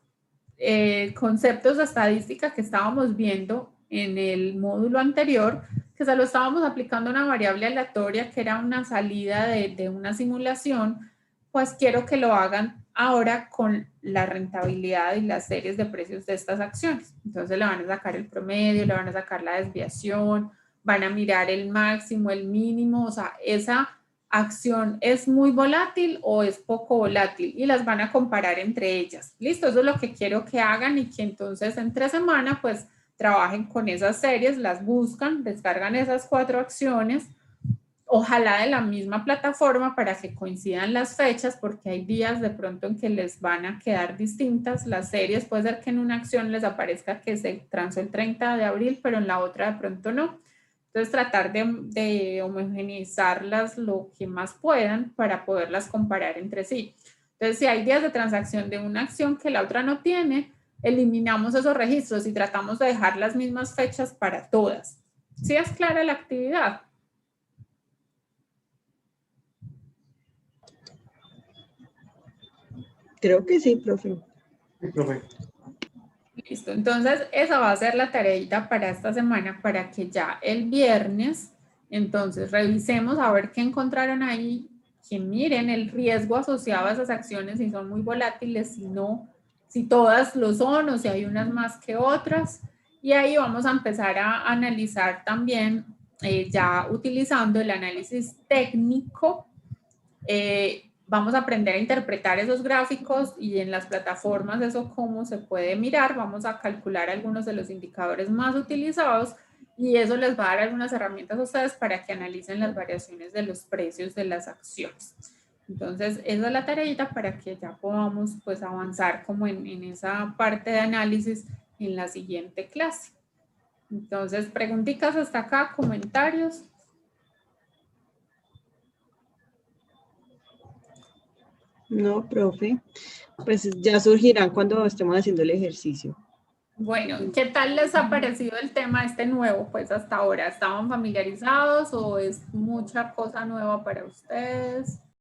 conceptos de estadística que estábamos viendo en el módulo anterior, que se lo estábamos aplicando a una variable aleatoria que era una salida de una simulación, pues quiero que lo hagan ahora con la rentabilidad y las series de precios de estas acciones. Entonces le van a sacar el promedio, le van a sacar la desviación, van a mirar el máximo, el mínimo, o sea, esa acción es muy volátil o es poco volátil y las van a comparar entre ellas. Listo, eso es lo que quiero que hagan y que entonces entre semana pues trabajen con esas series, las buscan, descargan esas 4 acciones, ojalá de la misma plataforma para que coincidan las fechas porque hay días de pronto en que les van a quedar distintas las series, puede ser que en una acción les aparezca que se transó el 30 de abril, pero en la otra de pronto no. Entonces, tratar de homogeneizarlas lo que más puedan para poderlas comparar entre sí. Entonces, si hay días de transacción de una acción que la otra no tiene, eliminamos esos registros y tratamos de dejar las mismas fechas para todas. ¿Sí es clara la actividad? Creo que sí, profe. Sí, profe. Listo, entonces esa va a ser la tareita para esta semana para que ya el viernes, entonces revisemos a ver qué encontraron ahí, que miren el riesgo asociado a esas acciones, si son muy volátiles, si no, si todas lo son o si hay unas más que otras. Y ahí vamos a empezar a analizar también, ya utilizando el análisis técnico, vamos a aprender a interpretar esos gráficos y en las plataformas eso cómo se puede mirar. Vamos a calcular algunos de los indicadores más utilizados y eso les va a dar algunas herramientas a ustedes para que analicen las variaciones de los precios de las acciones. Entonces, esa es la tareita para que ya podamos pues avanzar como en esa parte de análisis en la siguiente clase. Entonces, preguntitas hasta acá, comentarios. No, profe, pues ya surgirán cuando estemos haciendo el ejercicio. Bueno, ¿qué tal les ha parecido el tema este nuevo? Pues hasta ahora, ¿estaban familiarizados o es mucha cosa nueva para ustedes?